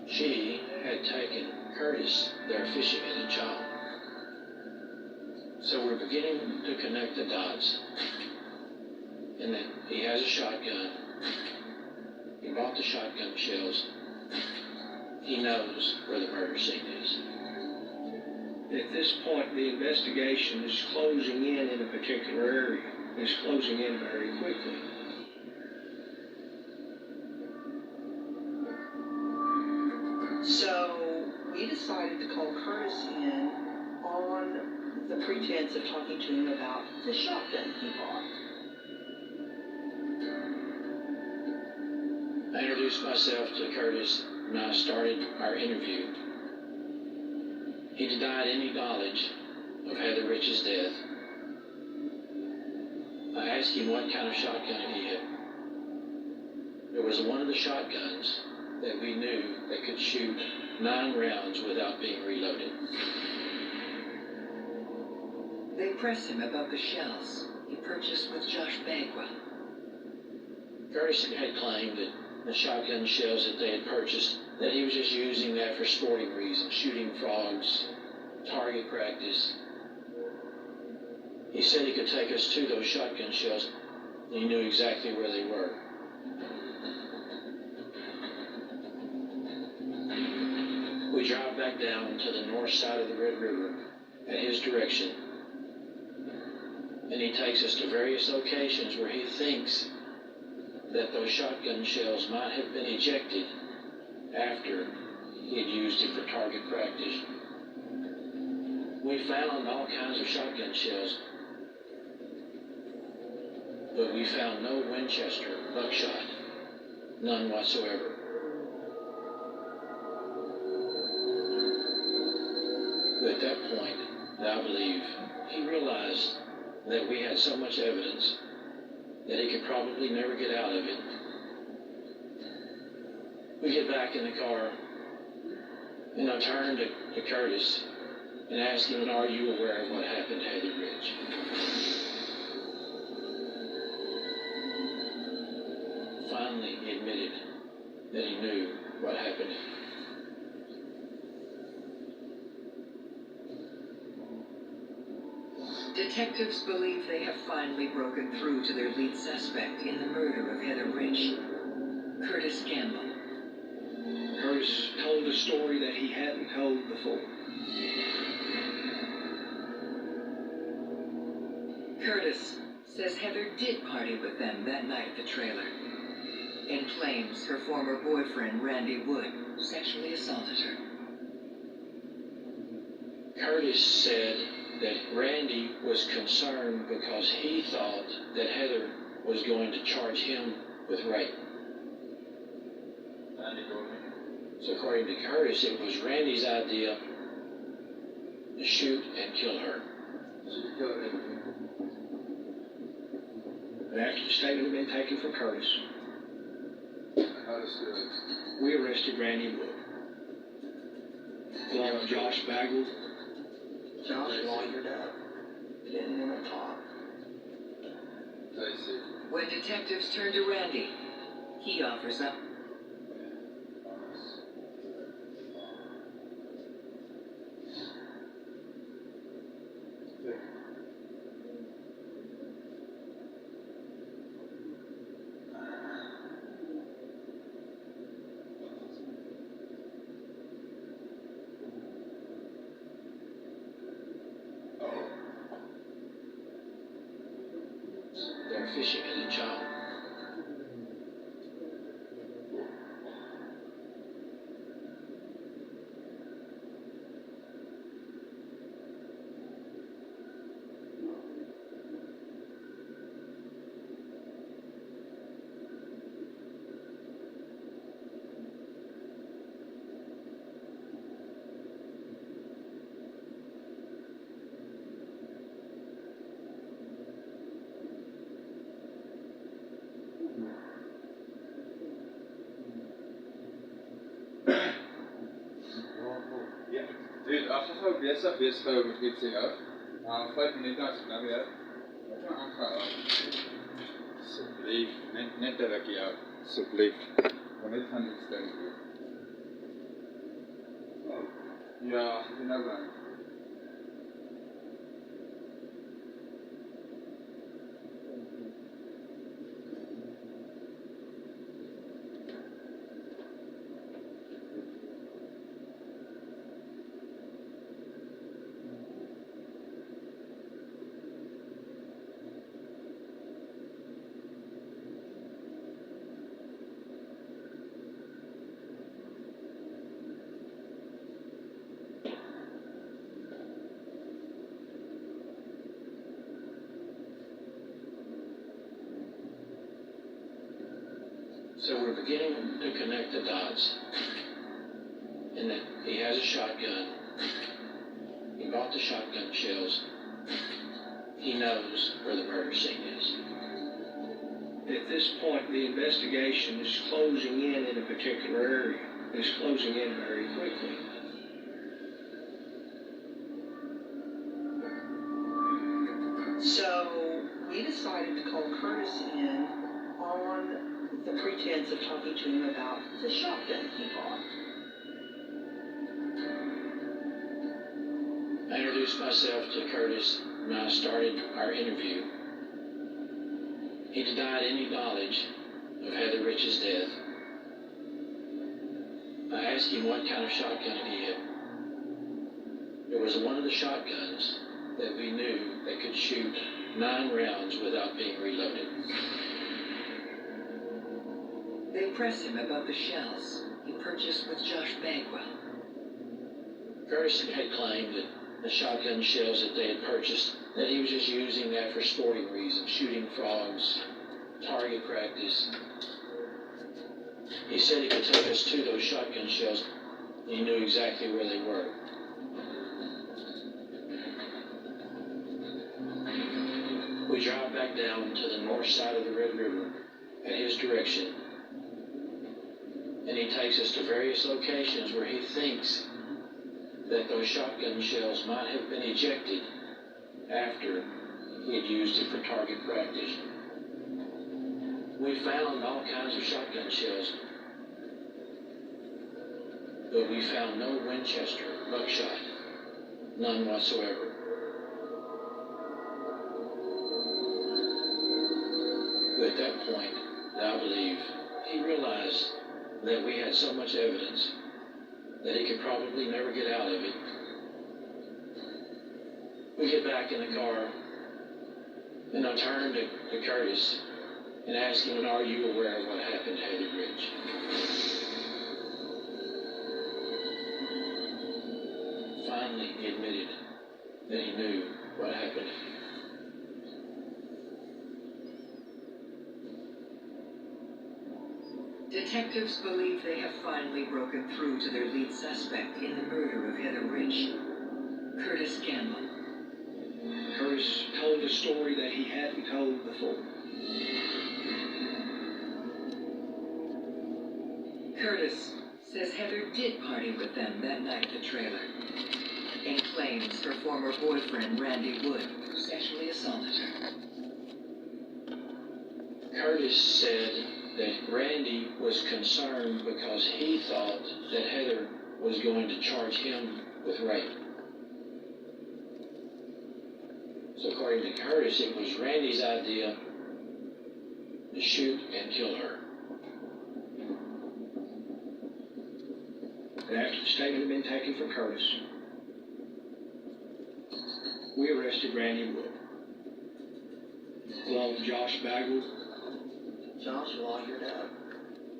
She had taken Curtis there fishing as a child. So we're beginning to connect the dots. And that he has a shotgun. He bought the shotgun shells. He knows where the murder scene is. At this point, the investigation is closing in a particular area. It's closing in very quickly. So we decided to call Curtis in on the pretense of talking to him about the shotgun he bought. I introduced myself to Curtis and I started our interview. He denied any knowledge of Heather Rich's death. I asked him what kind of shotgun he had. There was one of the shotguns that we knew that could shoot 9 rounds without being reloaded. They press him about the shells he purchased with Josh Bagwell. Curtis had claimed that the shotgun shells that they had purchased, that he was just using that for sporting reasons, shooting frogs, target practice. He said he could take us to those shotgun shells He knew exactly where they were. We drive back down to the north side of the Red River at his direction, and he takes us to various locations where he thinks that those shotgun shells might have been ejected after he had used it for target practice. We found all kinds of shotgun shells, but we found no Winchester buckshot, none whatsoever. But at that point, I believe, he realized that we had so much evidence that he could probably never get out of it. We get back in the car, and I turn to Curtis and ask him, "Are you aware of what happened to Heather Ridge?" Finally, he admitted that he knew what happened. Detectives believe they have finally broken through to their lead suspect in the murder of Heather Ridge, Curtis Gamble. Curtis told a story that he hadn't told before. Curtis says Heather did party with them that night at the trailer, and claims her former boyfriend, Randy Wood, sexually assaulted her. Curtis said that Randy was concerned because he thought that Heather was going to charge him with rape. So according to Curtis, it was Randy's idea to shoot and kill her. And after the statement had been taken from Curtis, we arrested Randy Wood, along with Josh Bagwell. Josh wandered up. He didn't want to talk. When detectives turn to Randy, he offers up. They're fishing at a job. Dude, as jy gou besig hou met iets sê nou, 5 minute as ek nou weer, wat jy aangehou, asseblief, net dat ek jou, asseblief, want net gaan iets ding doen. Ja, ek nou gaan. So we're beginning to connect the dots. And that he has a shotgun. He bought the shotgun shells. He knows where the murder scene is. At this point, the investigation is closing in a particular area. It's closing in very quickly. So we decided to call Curtis in on the pretense of talking to him about the shotgun he bought. I introduced myself to Curtis when I started our interview. he denied any knowledge of Heather Rich's death. I asked him what kind of shotgun he had. It was one of the shotguns that we knew that could shoot 9 rounds without being reloaded. They pressed him about the shells he purchased with Josh Bagwell. Curtis had claimed that the shotgun shells that they had purchased, that he was just using that for sporting reasons, shooting frogs, target practice. He said he could take us to those shotgun shells. He knew exactly where they were. We drive back down to the north side of the Red River at his direction, and he takes us to various locations where he thinks that those shotgun shells might have been ejected after he had used it for target practice. We found all kinds of shotgun shells, but we found no Winchester buckshot, none whatsoever. At that point, I believe, he realized that we had so much evidence that he could probably never get out of it. We get back in the car, and I turn to Curtis and ask him, "Are you aware of what happened to Heather Rich?" Finally, he admitted that he knew what happened. Detectives believe they have finally broken through to their lead suspect in the murder of Heather Rich, Curtis Gamble. Curtis told a story that he hadn't told before. Curtis says Heather did party with them that night at the trailer, and claims her former boyfriend, Randy Wood, sexually assaulted her. Curtis said that Randy was concerned because he thought that Heather was going to charge him with rape. So according to Curtis, it was Randy's idea to shoot and kill her. And after the statement had been taken from Curtis, we arrested Randy Wood, along with Josh Bagwell. Josh lawyered up,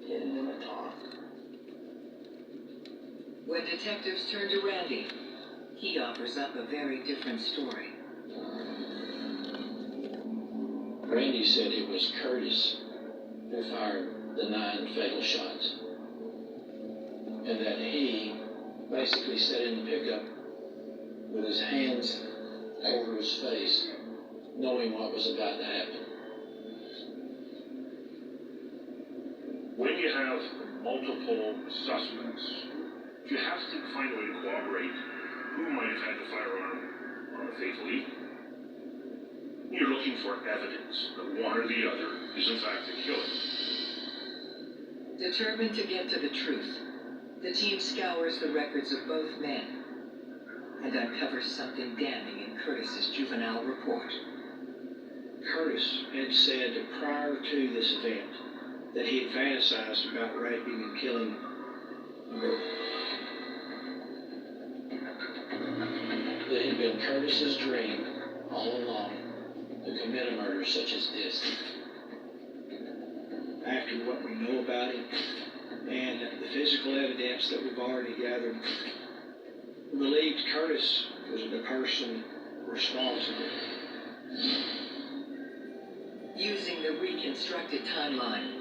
didn't want to talk. When detectives turn to Randy, he offers up a very different story. Randy said it was Curtis who fired the 9 fatal shots, and that he basically sat in the pickup with his hands over his face, knowing what was about to happen. When you have multiple suspects, you have to find a way to corroborate who might have had the firearm on the fatal evening. You're looking for evidence that one or the other is in fact the killer. Determined to get to the truth, the team scours the records of both men and uncovers something damning in Curtis's juvenile report. Curtis had said prior to this event that he had fantasized about raping and killing a girl. It had been Curtis's dream all along to commit a murder such as this. After what we know about him and the physical evidence that we've already gathered, we believed Curtis was the person responsible. Using the reconstructed timeline,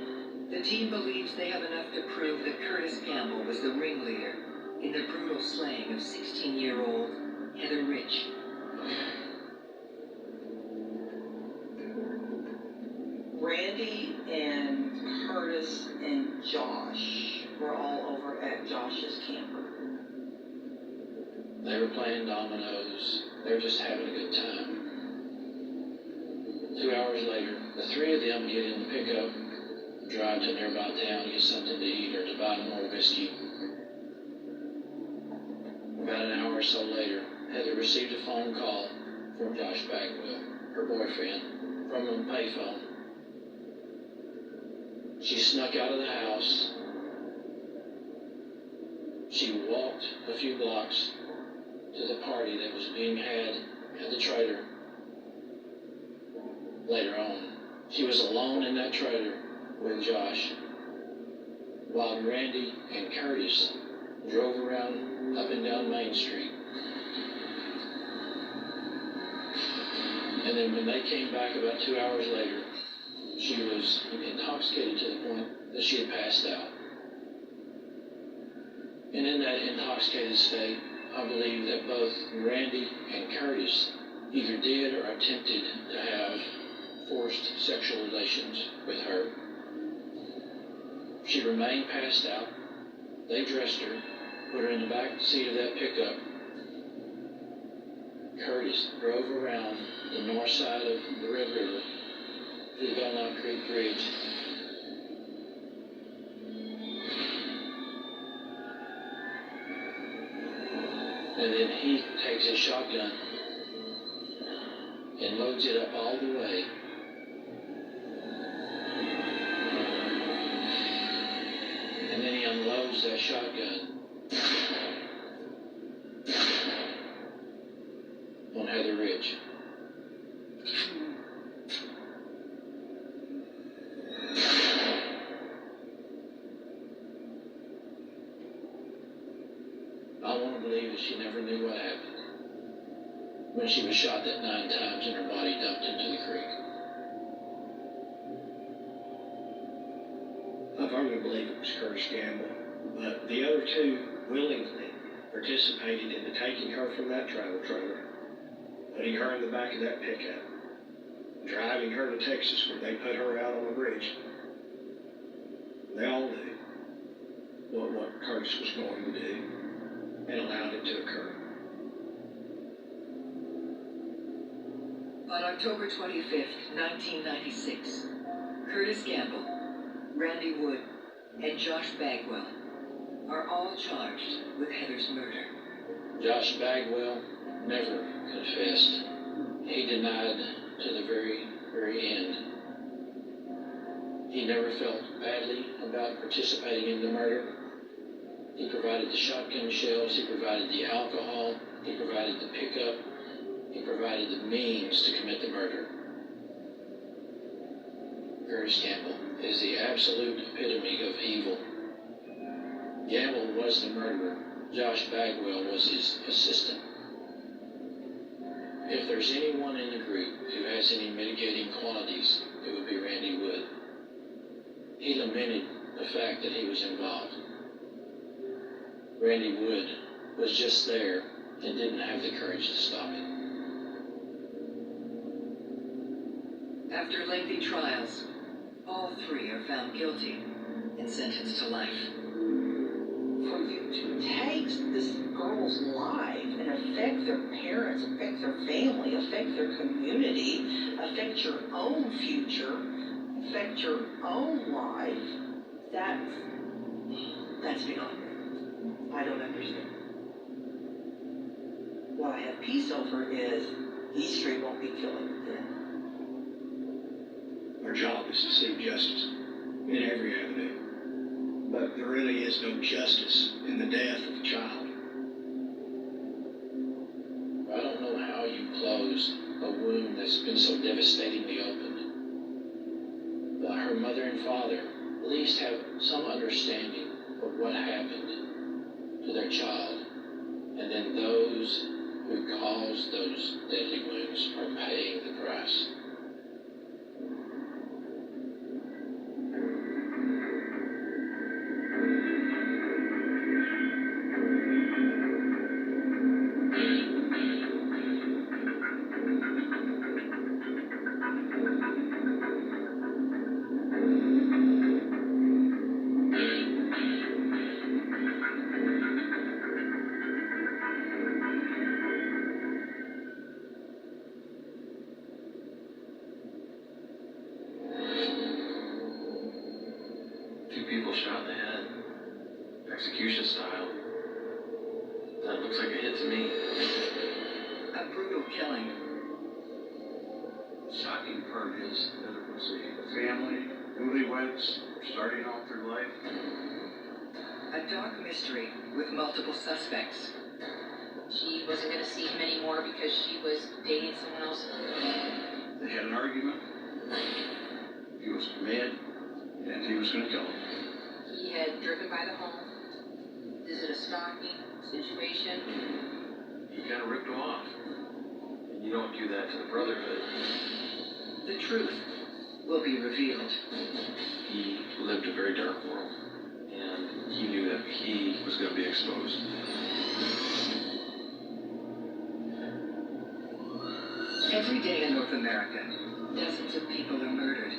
the team believes they have enough to prove that Curtis Gamble was the ringleader in the brutal slaying of 16-year-old Heather Rich. Randy and Curtis and Josh were all over at Josh's camper. They were playing dominoes. They were just having a good time. 2 hours later, the 3 of them get in the pickup, drive to a nearby town to get something to eat or to buy more whiskey. About an hour or so later, Heather received a phone call from Josh Bagwell, her boyfriend, from a payphone. She snuck out of the house. She walked a few blocks to the party that was being had at the trailer. Later on, she was alone in that trailer with Josh, while Randy and Curtis drove around up and down Main Street. And then when they came back about 2 hours later, she was intoxicated to the point that she had passed out. And in that intoxicated state, I believe that both Randy and Curtis either did or attempted to have forced sexual relations with her. She remained passed out. They dressed her, put her in the back seat of that pickup. Curtis drove around the north side of the Red River to the Belknap Creek Bridge. And then he takes his shotgun and loads it up all the way. And then he unloads that shotgun on Heather Ridge. I want to believe that she never knew what happened when she was shot that 9 times and her body dumped into the creek. I firmly believe it was Curtis Gamble, but the other two willingly participated in taking her from that travel trailer, putting her in the back of that pickup, driving her to Texas where they put her out on the bridge. They all knew what Curtis was going to do and allowed it to occur. On October 25th, 1996, Curtis Gamble, Randy Wood, and Josh Bagwell are all charged with Heather's murder. Josh Bagwell never confessed. He denied to the very, very end. He never felt badly about participating in the murder. He provided the shotgun shells, he provided the alcohol, he provided the pickup, he provided the means to commit the murder. Curtis Gamble is the absolute epitome of evil. Gamble was the murderer. Josh Bagwell was his assistant. If there's anyone in the group who has any mitigating qualities, it would be Randy Wood. He lamented the fact that he was involved. Randy Wood was just there and didn't have the courage to stop it. After lengthy trials, all 3 are found guilty and sentenced to life. For you to take this girl's life and affect their parents, affect their family, affect their community, affect your own future, affect your own life, that's beyond me. I don't understand. What I have peace over is these 3 won't be killing them. Our job is to seek justice in every avenue. But there really is no justice in the death of a child. I don't know how you close a wound that's been so devastatingly opened. But her mother and father at least have some understanding of what happened to their child. And then those who caused those deadly wounds are paying the price. People shot in the head, execution style. That looks like a hit to me. A brutal killing. Shocking part is that it was a family newlyweds starting off their life. A dark mystery with multiple suspects. She wasn't going to see him anymore because she was dating someone else. They had an argument. He was mad, and he was going to kill him. He had driven by the home. Is it a stalking situation? He kind of ripped him off. And you don't do that to the Brotherhood. The truth will be revealed. He lived a very dark world, and he knew that he was going to be exposed. Every day in North America, dozens of people are murdered.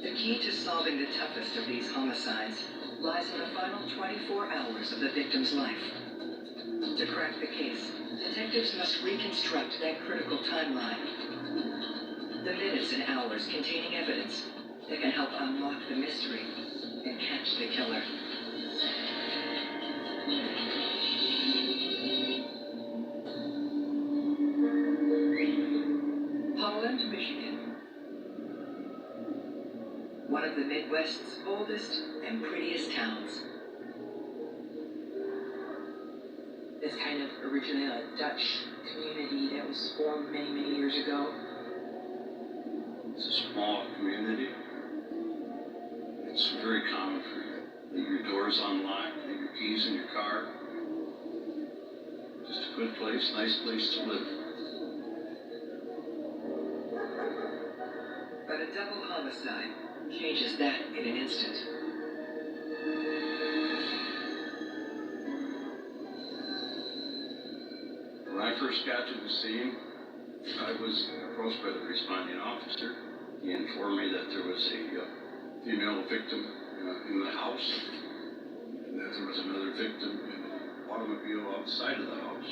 The key to solving the toughest of these homicides lies in the final 24 hours of the victim's life. To crack the case, detectives must reconstruct that critical timeline. The minutes and hours containing evidence that can help unlock the mystery and catch the killer. Holland, Michigan. One of the Midwest's oldest and prettiest towns. It's kind of originally a Dutch community that was formed many, many years ago. It's a small community. It's very common for you. Leave your doors unlocked, leave your keys in your car. Just a good place, nice place to live. But a double homicide changes that in an instant. When I first got to the scene, I was approached by the responding officer. He informed me that there was a female victim in the house, and that there was another victim in an automobile outside of the house.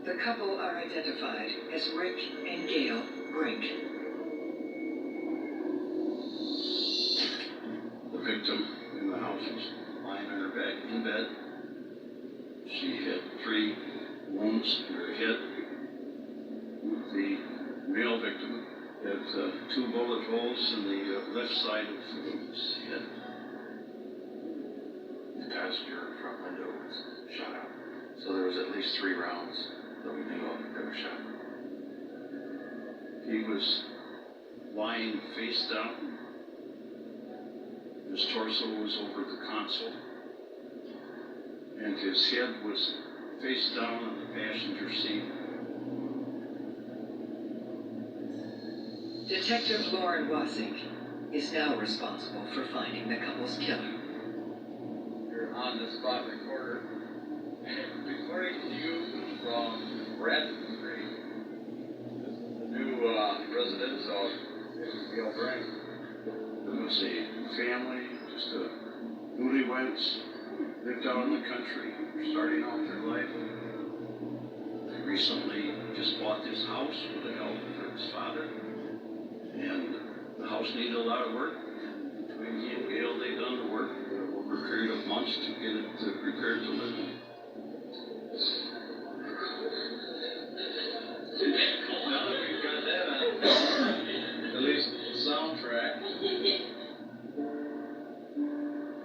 The couple are identified as Rick and Gail Brink. The victim in the house was lying on her back in bed. She had 3 wounds in her head. The male victim had 2 bullet holes in the left side of his head. The passenger front window was shot out. So there was at least 3 rounds that we knew of that were shot. He was lying face down. His torso was over the console. And his head was face down on the passenger seat. Detective Lauren Wasink is now responsible for finding the couple's killer. You're on the spot recorder. Reporting to you from Bradford Street. This is the new residence of Gail Brink. It was a family, just newlyweds, lived out in the country, starting off their life. They recently just bought this house with the help of his father. And the house needed a lot of work. Between he and Gail, they done the work over a period of months to get it prepared to live in. Now that we've got that on, at least the soundtrack.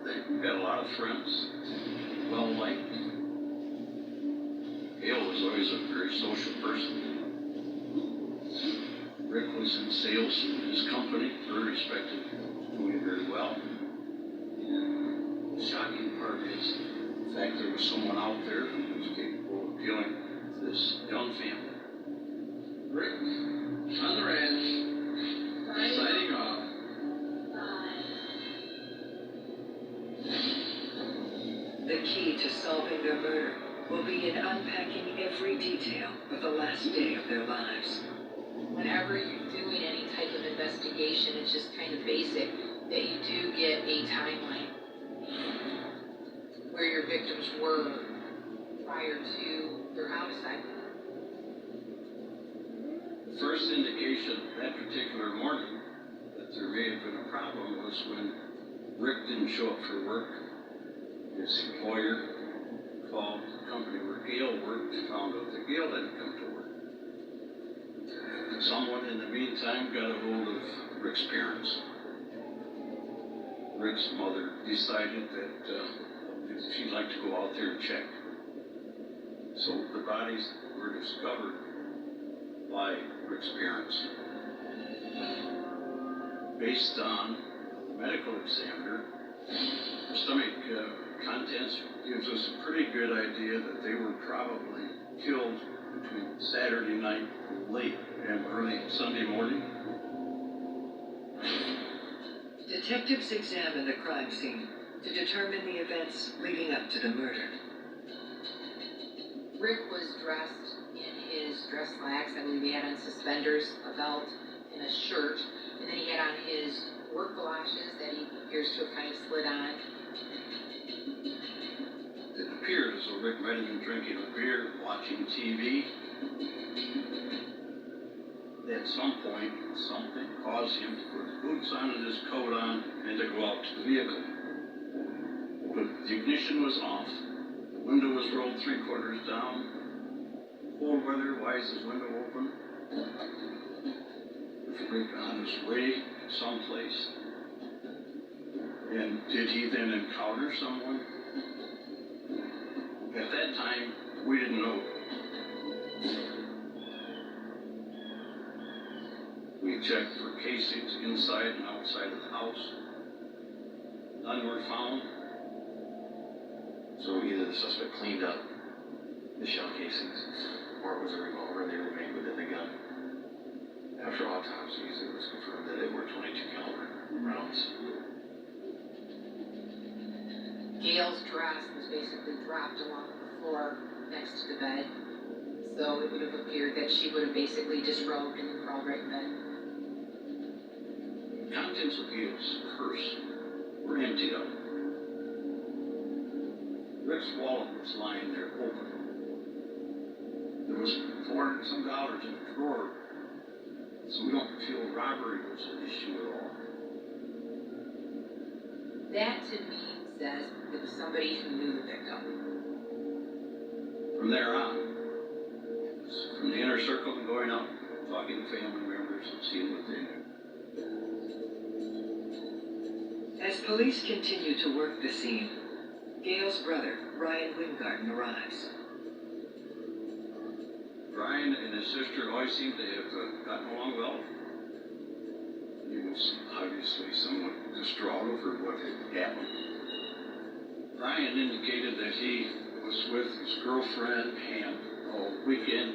They've got a lot of friends, well liked. Gail was always a very social person. Rick was in sales in his company, very respected, doing very well. And the shocking part is the fact there was someone out there who was capable of appealing to this young family. Rick, on the ranch, signing off. The key to solving their murder will be in unpacking every detail of the last day of their lives. Whenever you're doing any type of investigation, it's just kind of basic that you do get a timeline where your victims were prior to their homicide. The first indication that particular morning that there may have been a problem was when Rick didn't show up for work. His employer called the company where Gail worked and found out that Gail hadn't come to work. At the someone in the meantime got a hold of Rick's parents. Rick's mother decided that she'd like to go out there and check. So the bodies were discovered by Rick's parents. Based on the medical examiner, the stomach contents gives us a pretty good idea that they were probably killed between Saturday night late and early Sunday morning. Detectives examine the crime scene to determine the events leading up to the murder. Rick was dressed in his dress slacks. I believe he had on suspenders, a belt, and a shirt. And then he had on his work galoshes that he appears to have kind of slid on. It appeared as though Rick might have been drinking a beer, watching TV. At some point, something caused him to put his boots on and his coat on and to go out to the vehicle. But the ignition was off, the window was rolled 3/4 down, cold weather, why is his window open? Was Rick on his way someplace? And did he then encounter someone? At that time, we didn't know. We checked for casings inside and outside of the house. None were found. So either the suspect cleaned up the shell casings, or it was a revolver and they remained within the gun. After autopsies, it was confirmed that it were .22 caliber rounds. Gail's dress was basically dropped along the floor next to the bed. So it would have appeared that she would have basically disrobed and crawled right in bed. Contents of Gail's purse were emptied out. Rick's wallet was lying there open. There was $400 and some in the drawer, so we don't feel robbery was an issue at all. That to me says it was somebody who knew the victim. From there on, it was from the inner circle and going out, talking to family members and seeing what they knew. As police continue to work the scene, Gail's brother, Ryan Wingarden, arrives. Ryan and his sister always seemed to have gotten along well. He was obviously somewhat distraught over what had happened. Ryan indicated that he was with his girlfriend Pam all weekend.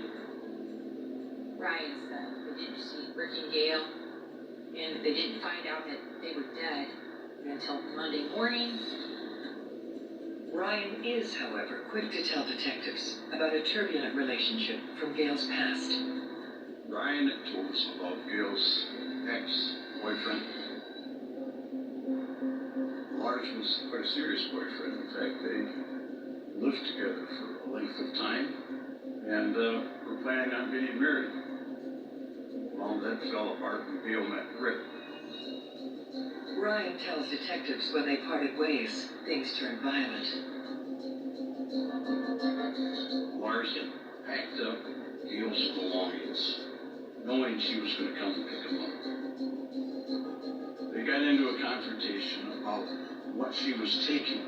Ryan said they didn't see Rick and Gail, and they didn't find out that they were dead until Monday morning. Ryan is, however, quick to tell detectives about a turbulent relationship from Gail's past. Ryan told us about Gail's ex-boyfriend. Lars was quite a serious boyfriend. In fact, they lived together for a length of time and were planning on getting married. Well, that fell apart when Gail met Rick. Ryan tells detectives when they parted ways, things turned violent. Lars had packed up Gail's belongings, knowing she was going to come to pick him up. They got into a confrontation about what she was taking,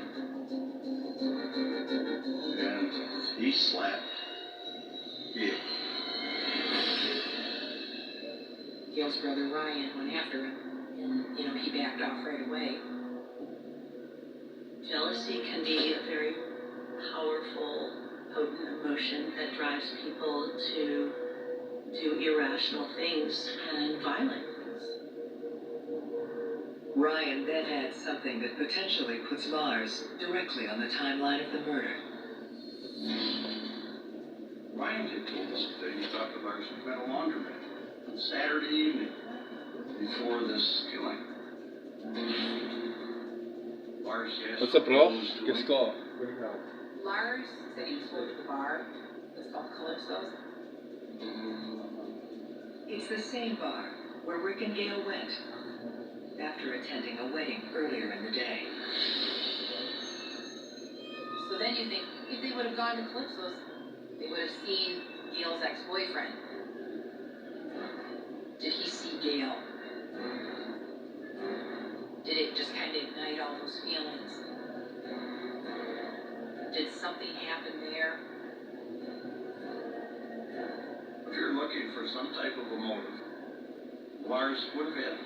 and he slapped Gail. Gail's brother Ryan went after him. And, he backed off right away. Jealousy can be a very powerful, potent emotion that drives people to do irrational things and violent things. Ryan then adds something that potentially puts Lars directly on the timeline of the murder. Ryan had told us that he thought that Lars had been a laundromat on Saturday evening before this killing. Lars asked What's up, bro? Get score. Lars said he was going to the bar. It's called Calypso's. It's the same bar where Rick and Gail went after attending a wedding earlier in the day. So then you think, if they would have gone to Calypso's, they would have seen Gail's ex-boyfriend. Lars would have had.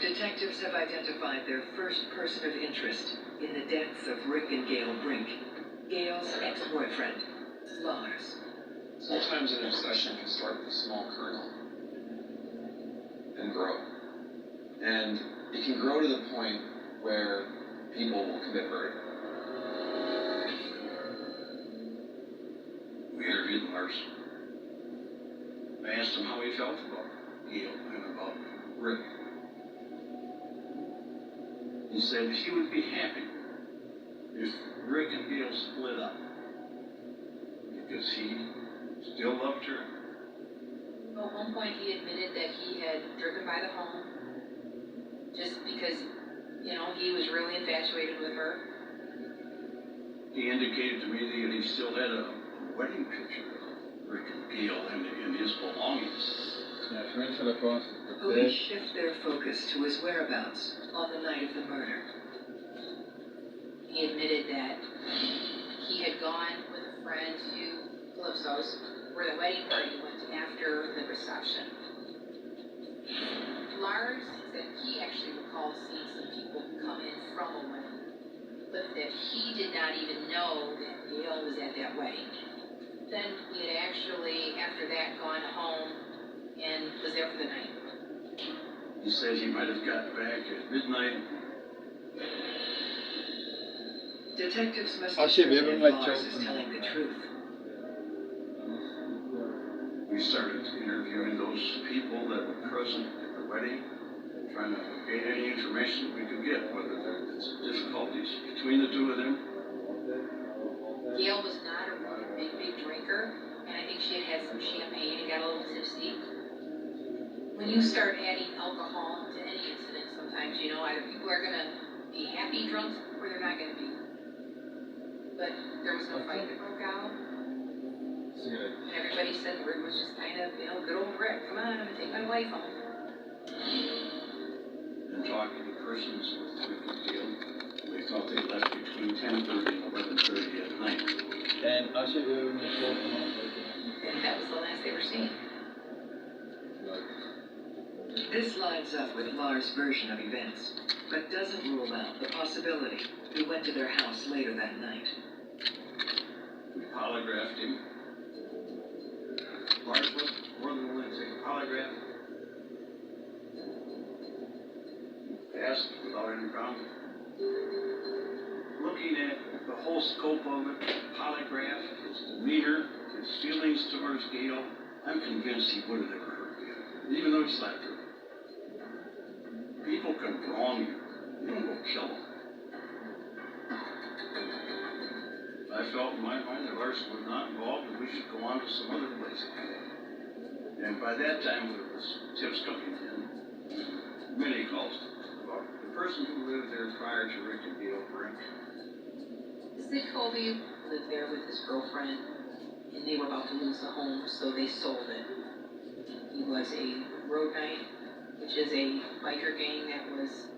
Detectives have identified their first person of interest in the deaths of Rick and Gail Brink, Gail's ex-boyfriend, Lars. Sometimes an obsession can start with a small kernel and grow. And it can grow to the point where people will commit murder. We interviewed Lars. I asked him how he felt about Gail and about Rick. He said he would be happy if Rick and Gail split up because he still loved her. At one point he admitted that he had driven by the home just because, he was really infatuated with her. He indicated to me that he still had a wedding picture of Rick and Gail and his belongings. Police shift their focus to his whereabouts on the night of the murder. He admitted that he had gone with a friend to Calypso's, where the wedding party went after the reception. Lars said he actually recalled seeing some people come in from a wedding, but that he did not even know that Gail was at that wedding. Then he had actually, after that, gone home and was there for the night. He said he might have got back at midnight. Detectives must determine if Lars is telling the truth. We started interviewing those people that were present at the wedding, trying to gain any information we could get, whether there's difficulties between the two of them. Gail was not a big drinker, and I think she had some champagne and got a little tipsy. When you start adding alcohol to any incident, sometimes, either people are going to be happy drunks or they're not going to be. But there was no fight that broke out. And everybody said Rick was just kind of, good old Rick. Come on, I'm going to take my wife home. And talking to persons with Rick and Gail, they thought they left between 10:30 and 11:30 at night. And that was the last they were seen. This lines up with Lars' version of events, but doesn't rule out the possibility he went to their house later that night. We polygraphed him. Lars was more than willing to take a polygraph. Passed without any problem. Looking at the whole scope of it, polygraph, his demeanor, his feelings towards Gail, I'm convinced he would have never hurt Gail, even though he slapped her. People can wrong you. You don't go kill them. I felt in my mind that Lars was not involved and we should go on to some other place. And by that time there was tips coming in, many calls about the person who lived there prior to Rick and Gail Brink. Sid Colby lived there with his girlfriend, and they were about to lose the home, so they sold it. He was a road knight, which is a biker gang that was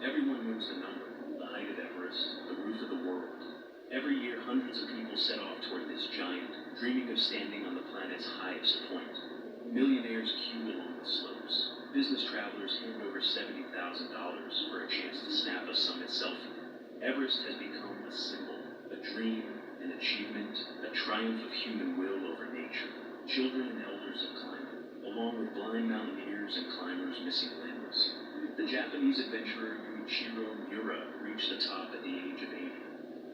Everyone knows the number, the height of Everest, the roof of the world. Every year, hundreds of people set off toward this giant, dreaming of standing on the planet's highest point. Millionaires queue along the slopes. Business travelers hand over $70,000 for a chance to snap a summit selfie. Everest has become a symbol, a dream, an achievement, a triumph of human will over nature. Children and elders have climbed it, along with blind mountaineers and climbers missing limbs. The Japanese adventurer Yuichiro Miura reached the top at the age of 80.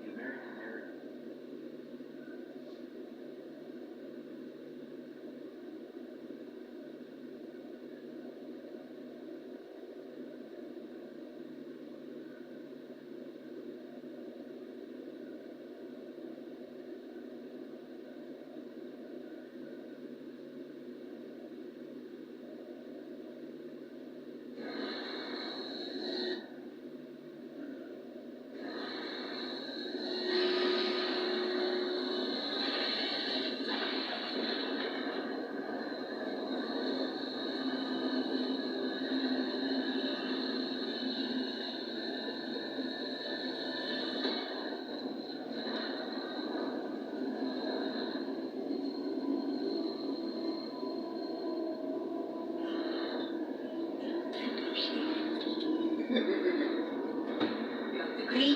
The American heritage.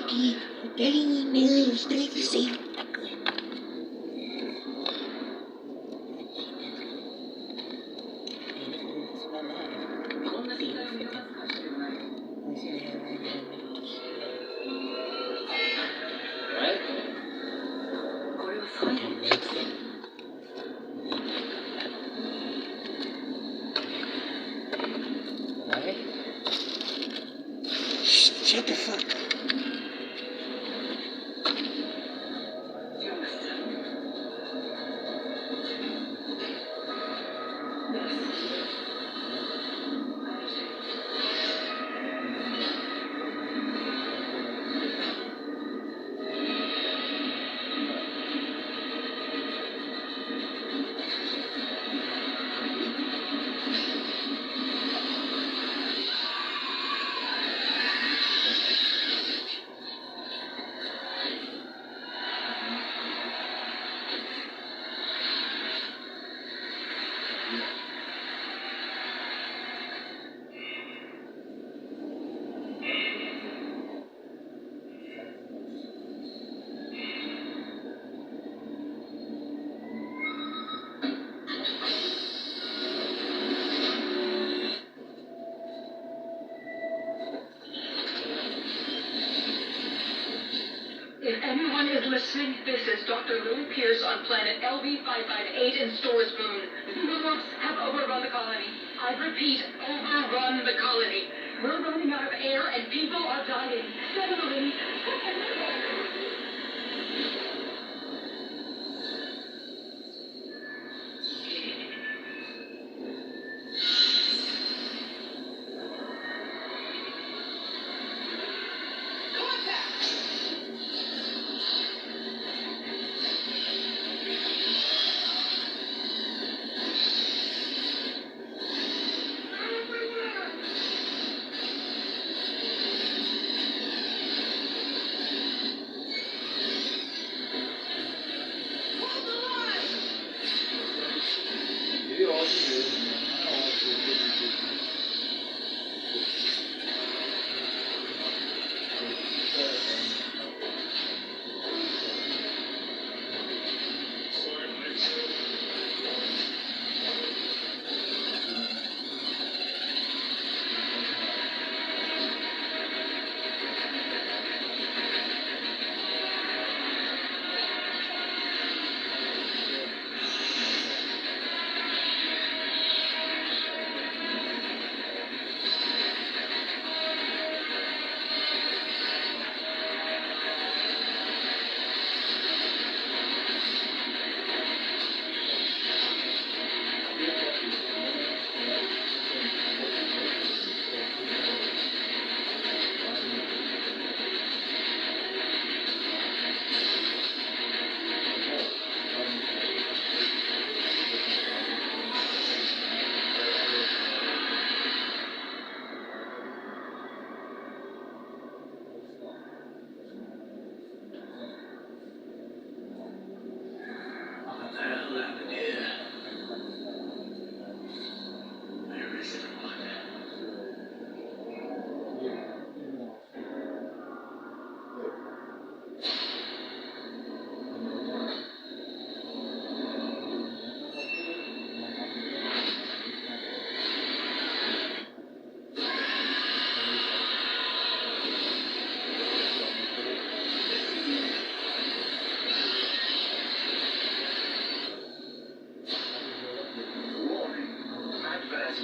Kitty. I'm telling you, Mary, it's not the same. Shut the fuck up. If anyone is listening, this is Dr. Lily Pierce on planet LV558 in Stores Moon. The Murlocs have overrun the colony. I repeat, overrun the colony. We're running out of air and people are dying. Suddenly...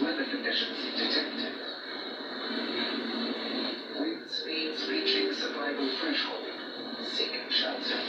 Weather conditions detected. Wind speeds reaching survival threshold. Seek shelter.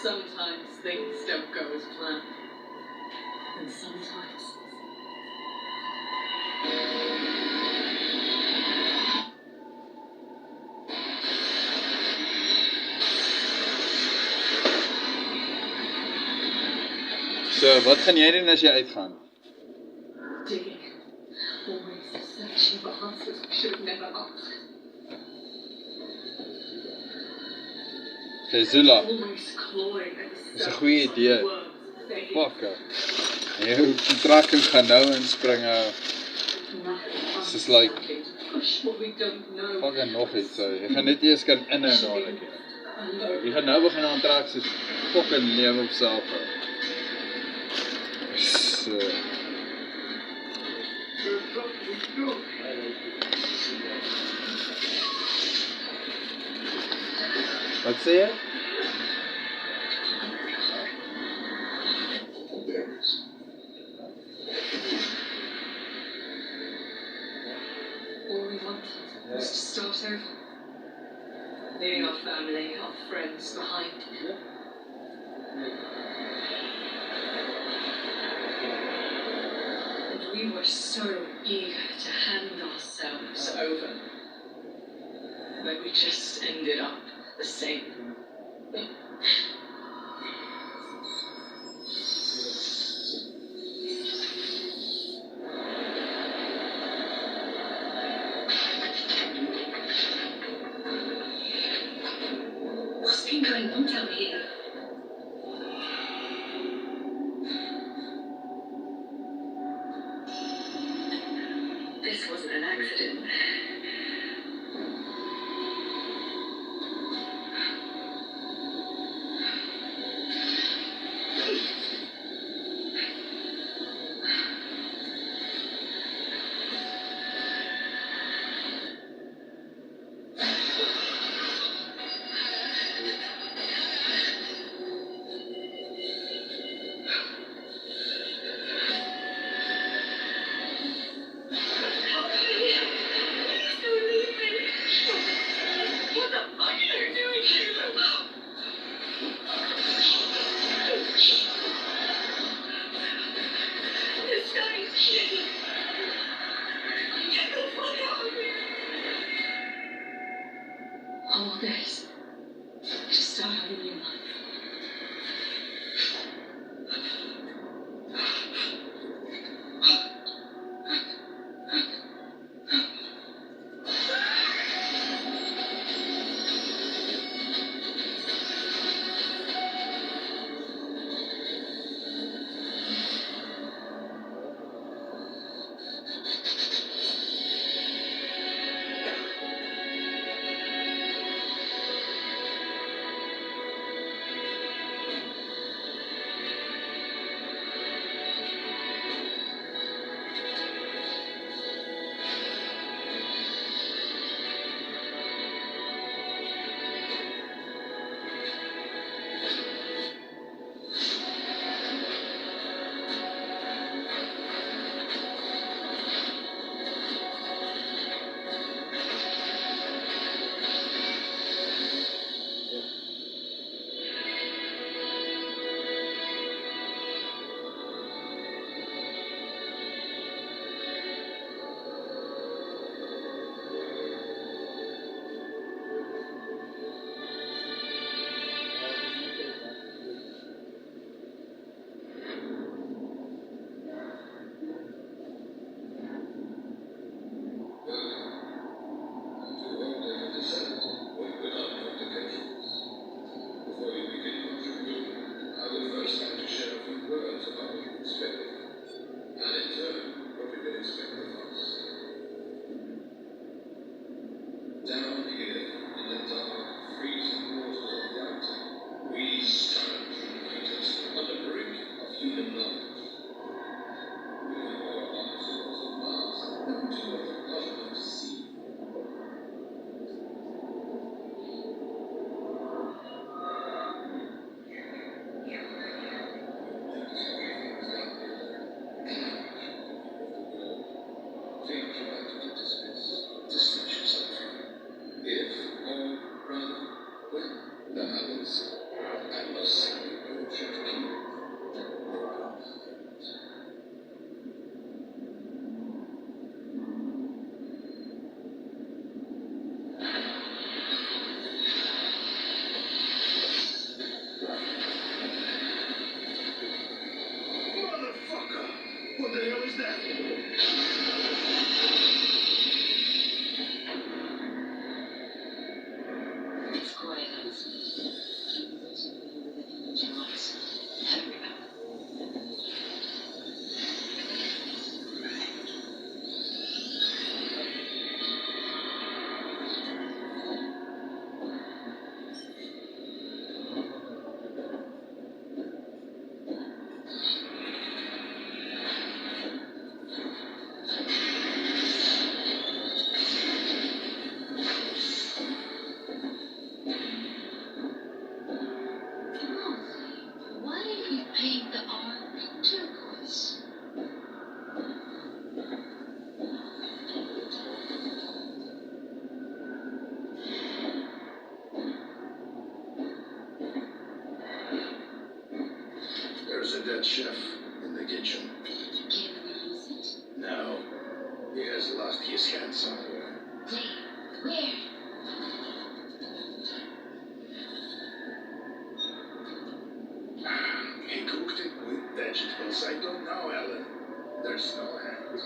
Sometimes things don't go as planned. And sometimes... So, wat gaan jy doen as jy uitgaan? Digging. Always searching for answers we should have never asked. Okay, Zula. Always clawing at the Dis 'n goeie idee. surface. Fuck. Jy kontrakking gaan nou inspring. Dis like Push what we don't know. fucking nog iets. Jy gaan net eers kan inhou dadelik. Jy gaan nou begin aantrek soos fucking lewe op self. So. Wat sê jy? All we wanted was to start over. Leaving our family, our friends behind. And we were so eager to hand ourselves over. But we just ended up the same. What's been going on down here? This wasn't an accident. All this to start a new life. chef in the kitchen. Can we use it? No. He has lost his hand somewhere. Where? He cooked it with vegetables. I don't know, Ellen. There's no hand.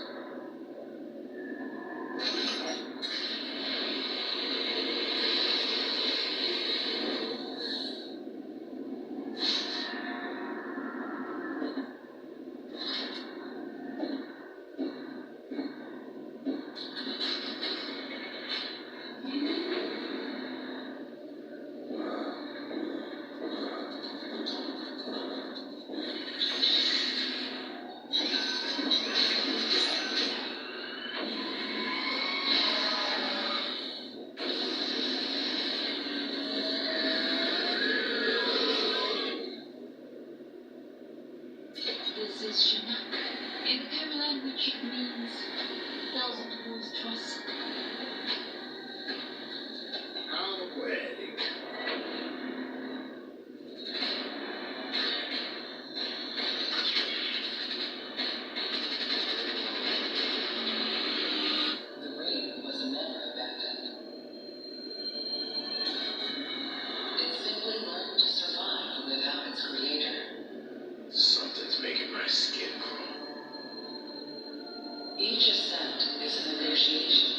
In the Khmer language, it means 1,000 Bulls Trust. How poetic. The raid was never abandoned. It simply learned to survive without its creator. Something's making my skin crawl. Each ascent is a negotiation.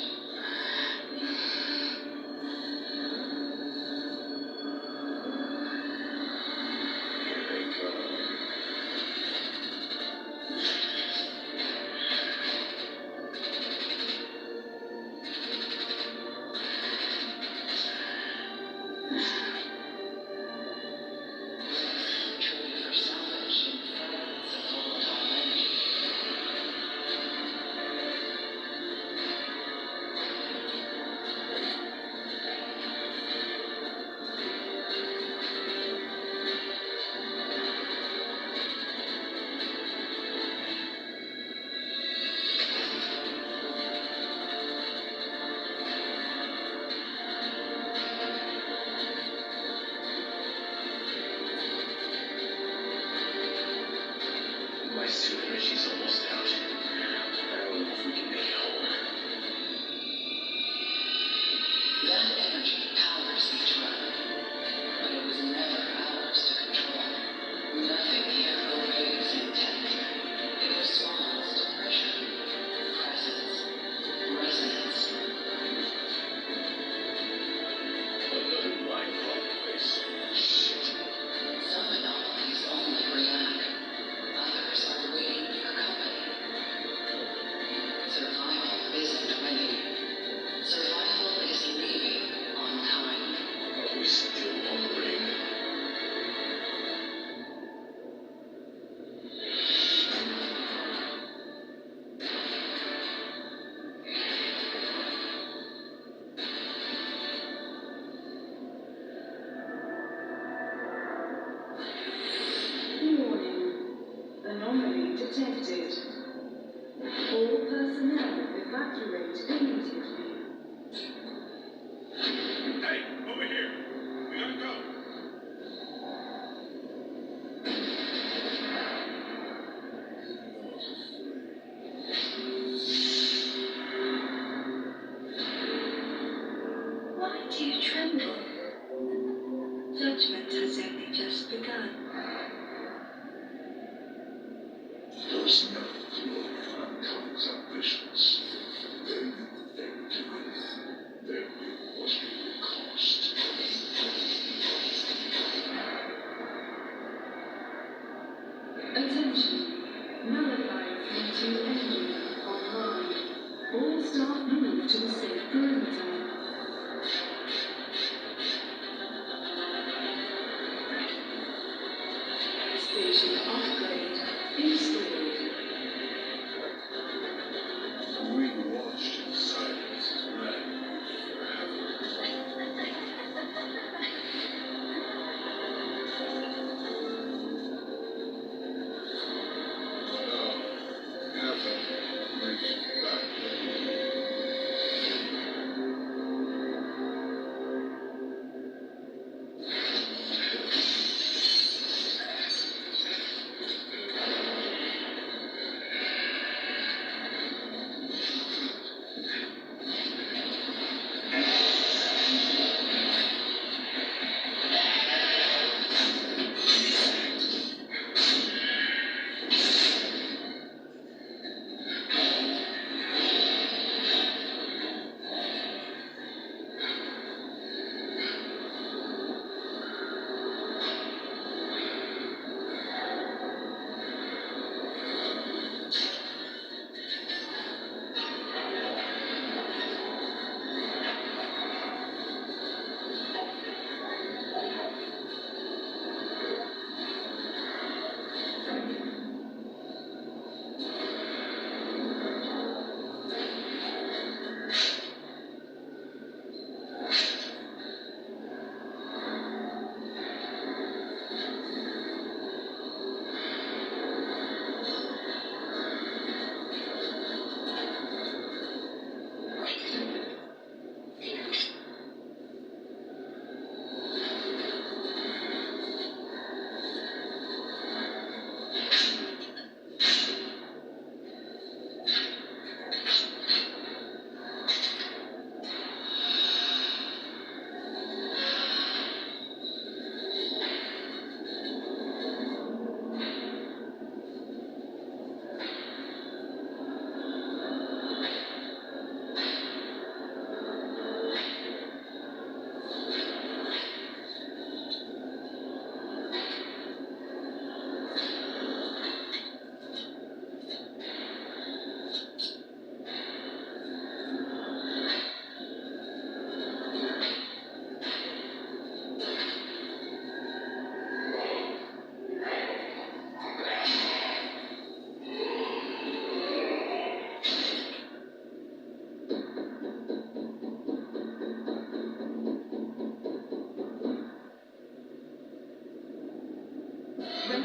Here they come. Truly for salvage in fragments of volatile energy. My suit energy's almost out. I don't know if we can make it home. That energy powers each run, but it was never ours to control. Nothing here obeys intent. It responds to pressure, presence, resonance. Another mind-blown place. Shit. Some anomalies only react. Others are waiting for company. Survival isn't winning. Survival is leaving on time. Are we still on the ring? Warning. Anomaly detected. All personnel evacuate immediately. Hey, over here. We gotta go. Why do you tremble? Judgment has only just begun. There's no clue of mankind's ambitions. They knew they were doing. They knew what it would cost. Attention. Nullifier Frontier engine online. All staff move to the safe perimeter.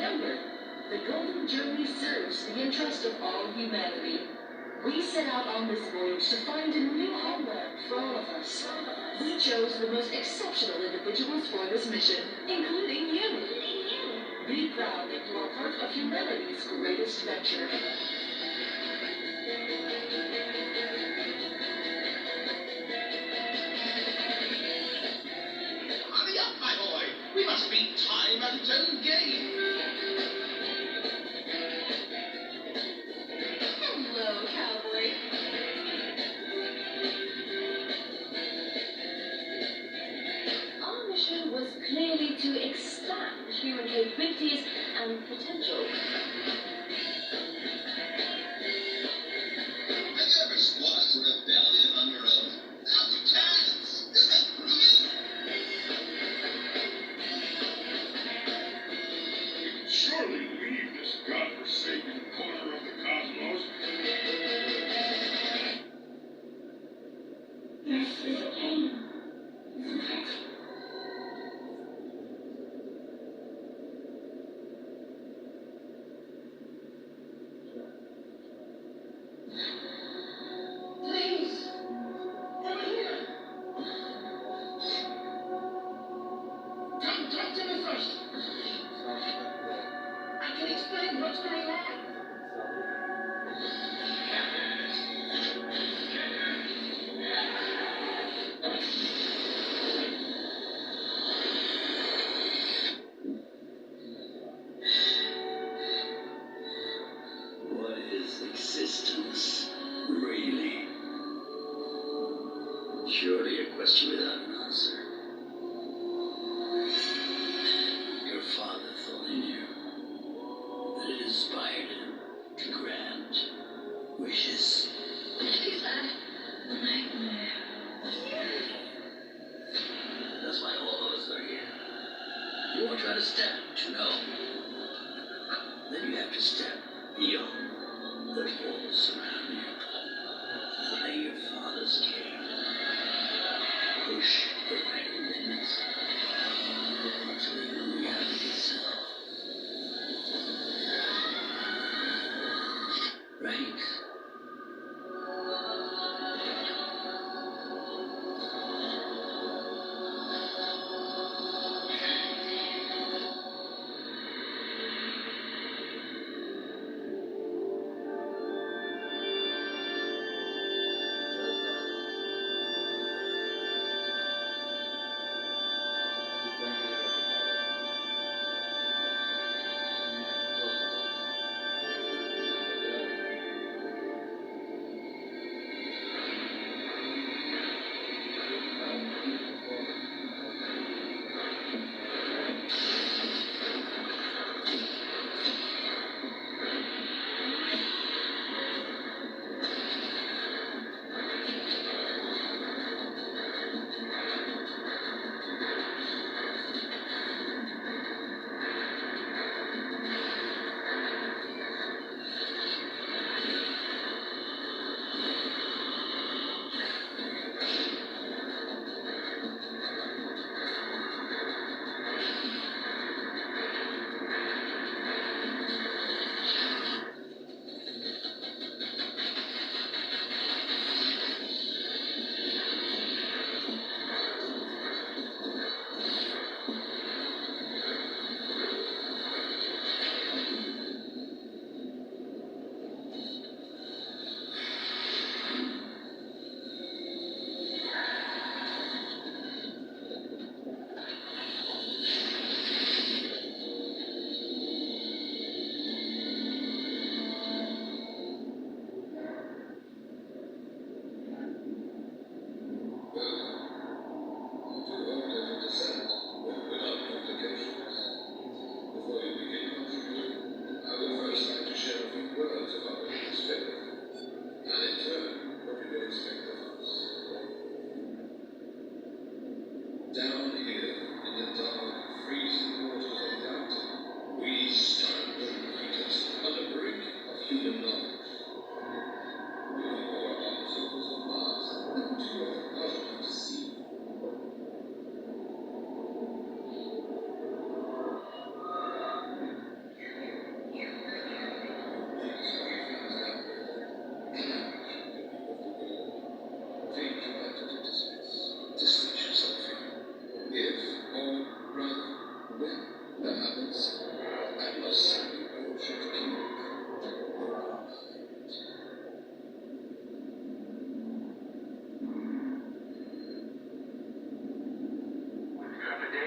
Remember, the Golden Journey serves the interest of all humanity. We set out on this voyage to find a new homeland for all of us. We chose the most exceptional individuals for this mission, including you. Be proud that you are part of humanity's greatest venture. Hurry up, my boy. We must beat time at its own game. Hello, cowboy. Our mission was clearly to expand human capabilities and potential. Have you ever squashed a rebellion on your own? How's your chance? Isn't that brilliant? We can surely leave this godforsaken corner of the cosmos. This is a pain, isn't it? Please, over here. Come talk to me first. I can explain what's going on. What is existence, really? Surely a question without an answer. Your father thought he knew that it inspired him to grant wishes. Is that a nightmare? That's why all of us are here. You won't try to step, you know. Then you have to step beyond the walls around you. Play your father's game. Push the very limits until your reality itself. Right?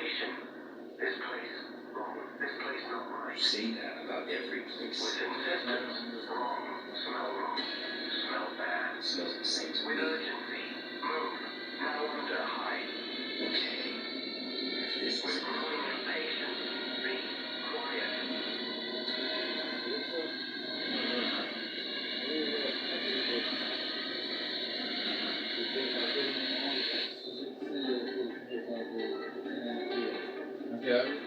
station. This place, wrong. This place, not right. You say that about every place. With insistence, wrong. Smell wrong. Smell bad. It smells the same to With me. urgency, move. Now under hide. Okay. If this With is growing impatience, be quiet. Okay.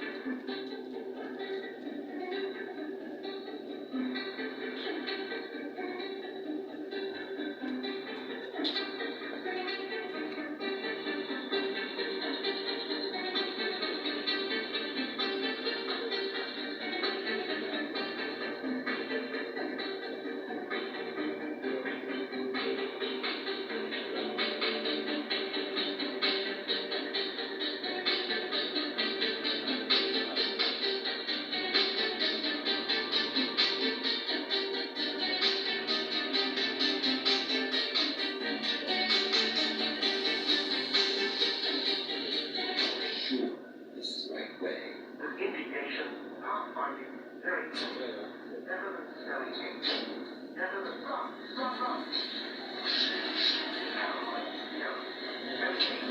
Indignation, pathfinding, very evidence smelling things. Evidence, stop. Paranoid, everything,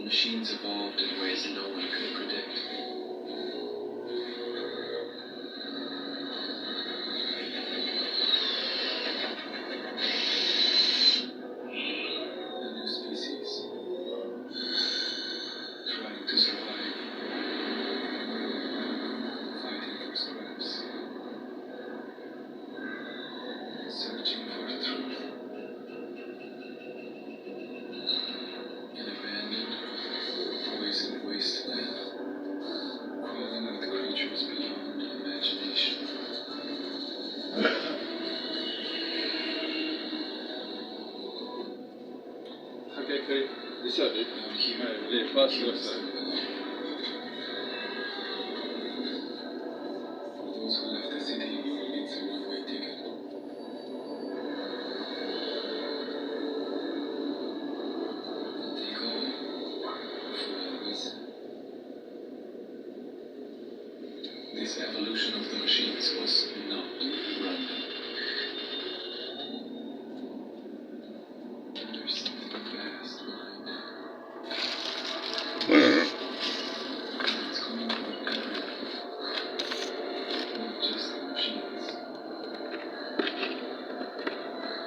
machines evolved in ways no one could predict. A new species, trying to survive, fighting for scraps, searching for the truth. An abandoned, poisoned wasteland, crawling with creatures beyond imagination. Okay, decided. Les pas sur ça. For those who left the city, it's a one-way ticket. And they go for a reason. This evolution of the machines was not random. There's something vast behind it. It's coming from everywhere. Not just the machines.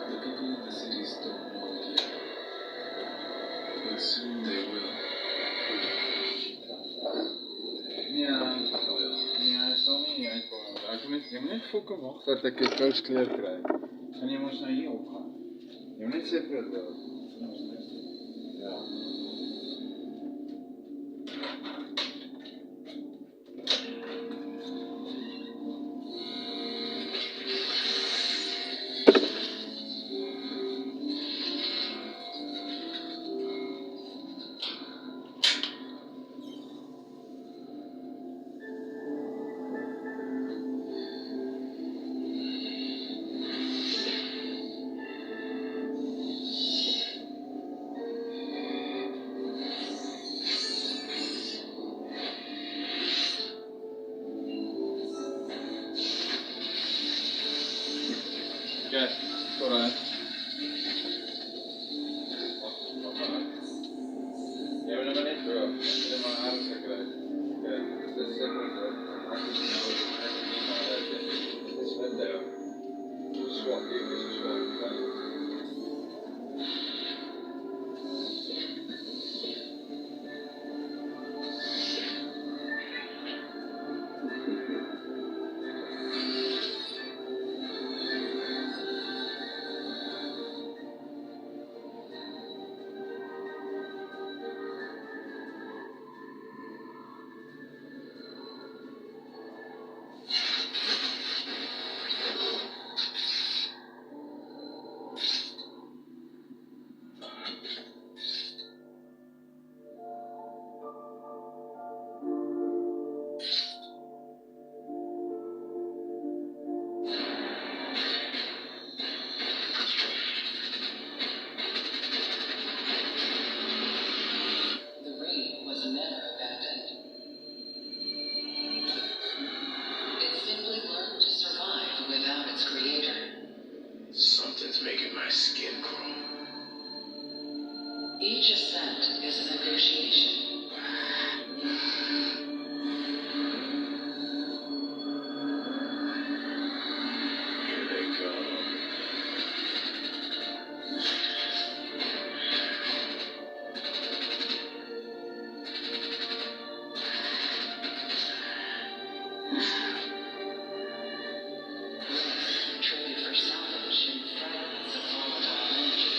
The people in the cities don't know it yet. But soon they will. Nee, sal nie uitkom. Jy moet net fokke wag dat ek 'n kouskleur kry. En jy moet nou hier opgaan. Jy moet net sê vir dit. Ja. skin crawl. Each ascent is a negotiation. Here they come. Traded for salvage in fragments of volatile energy.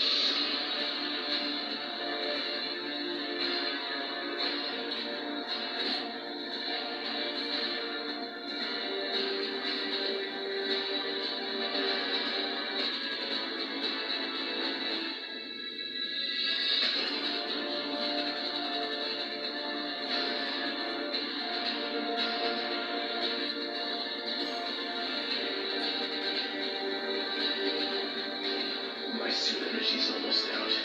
My supervision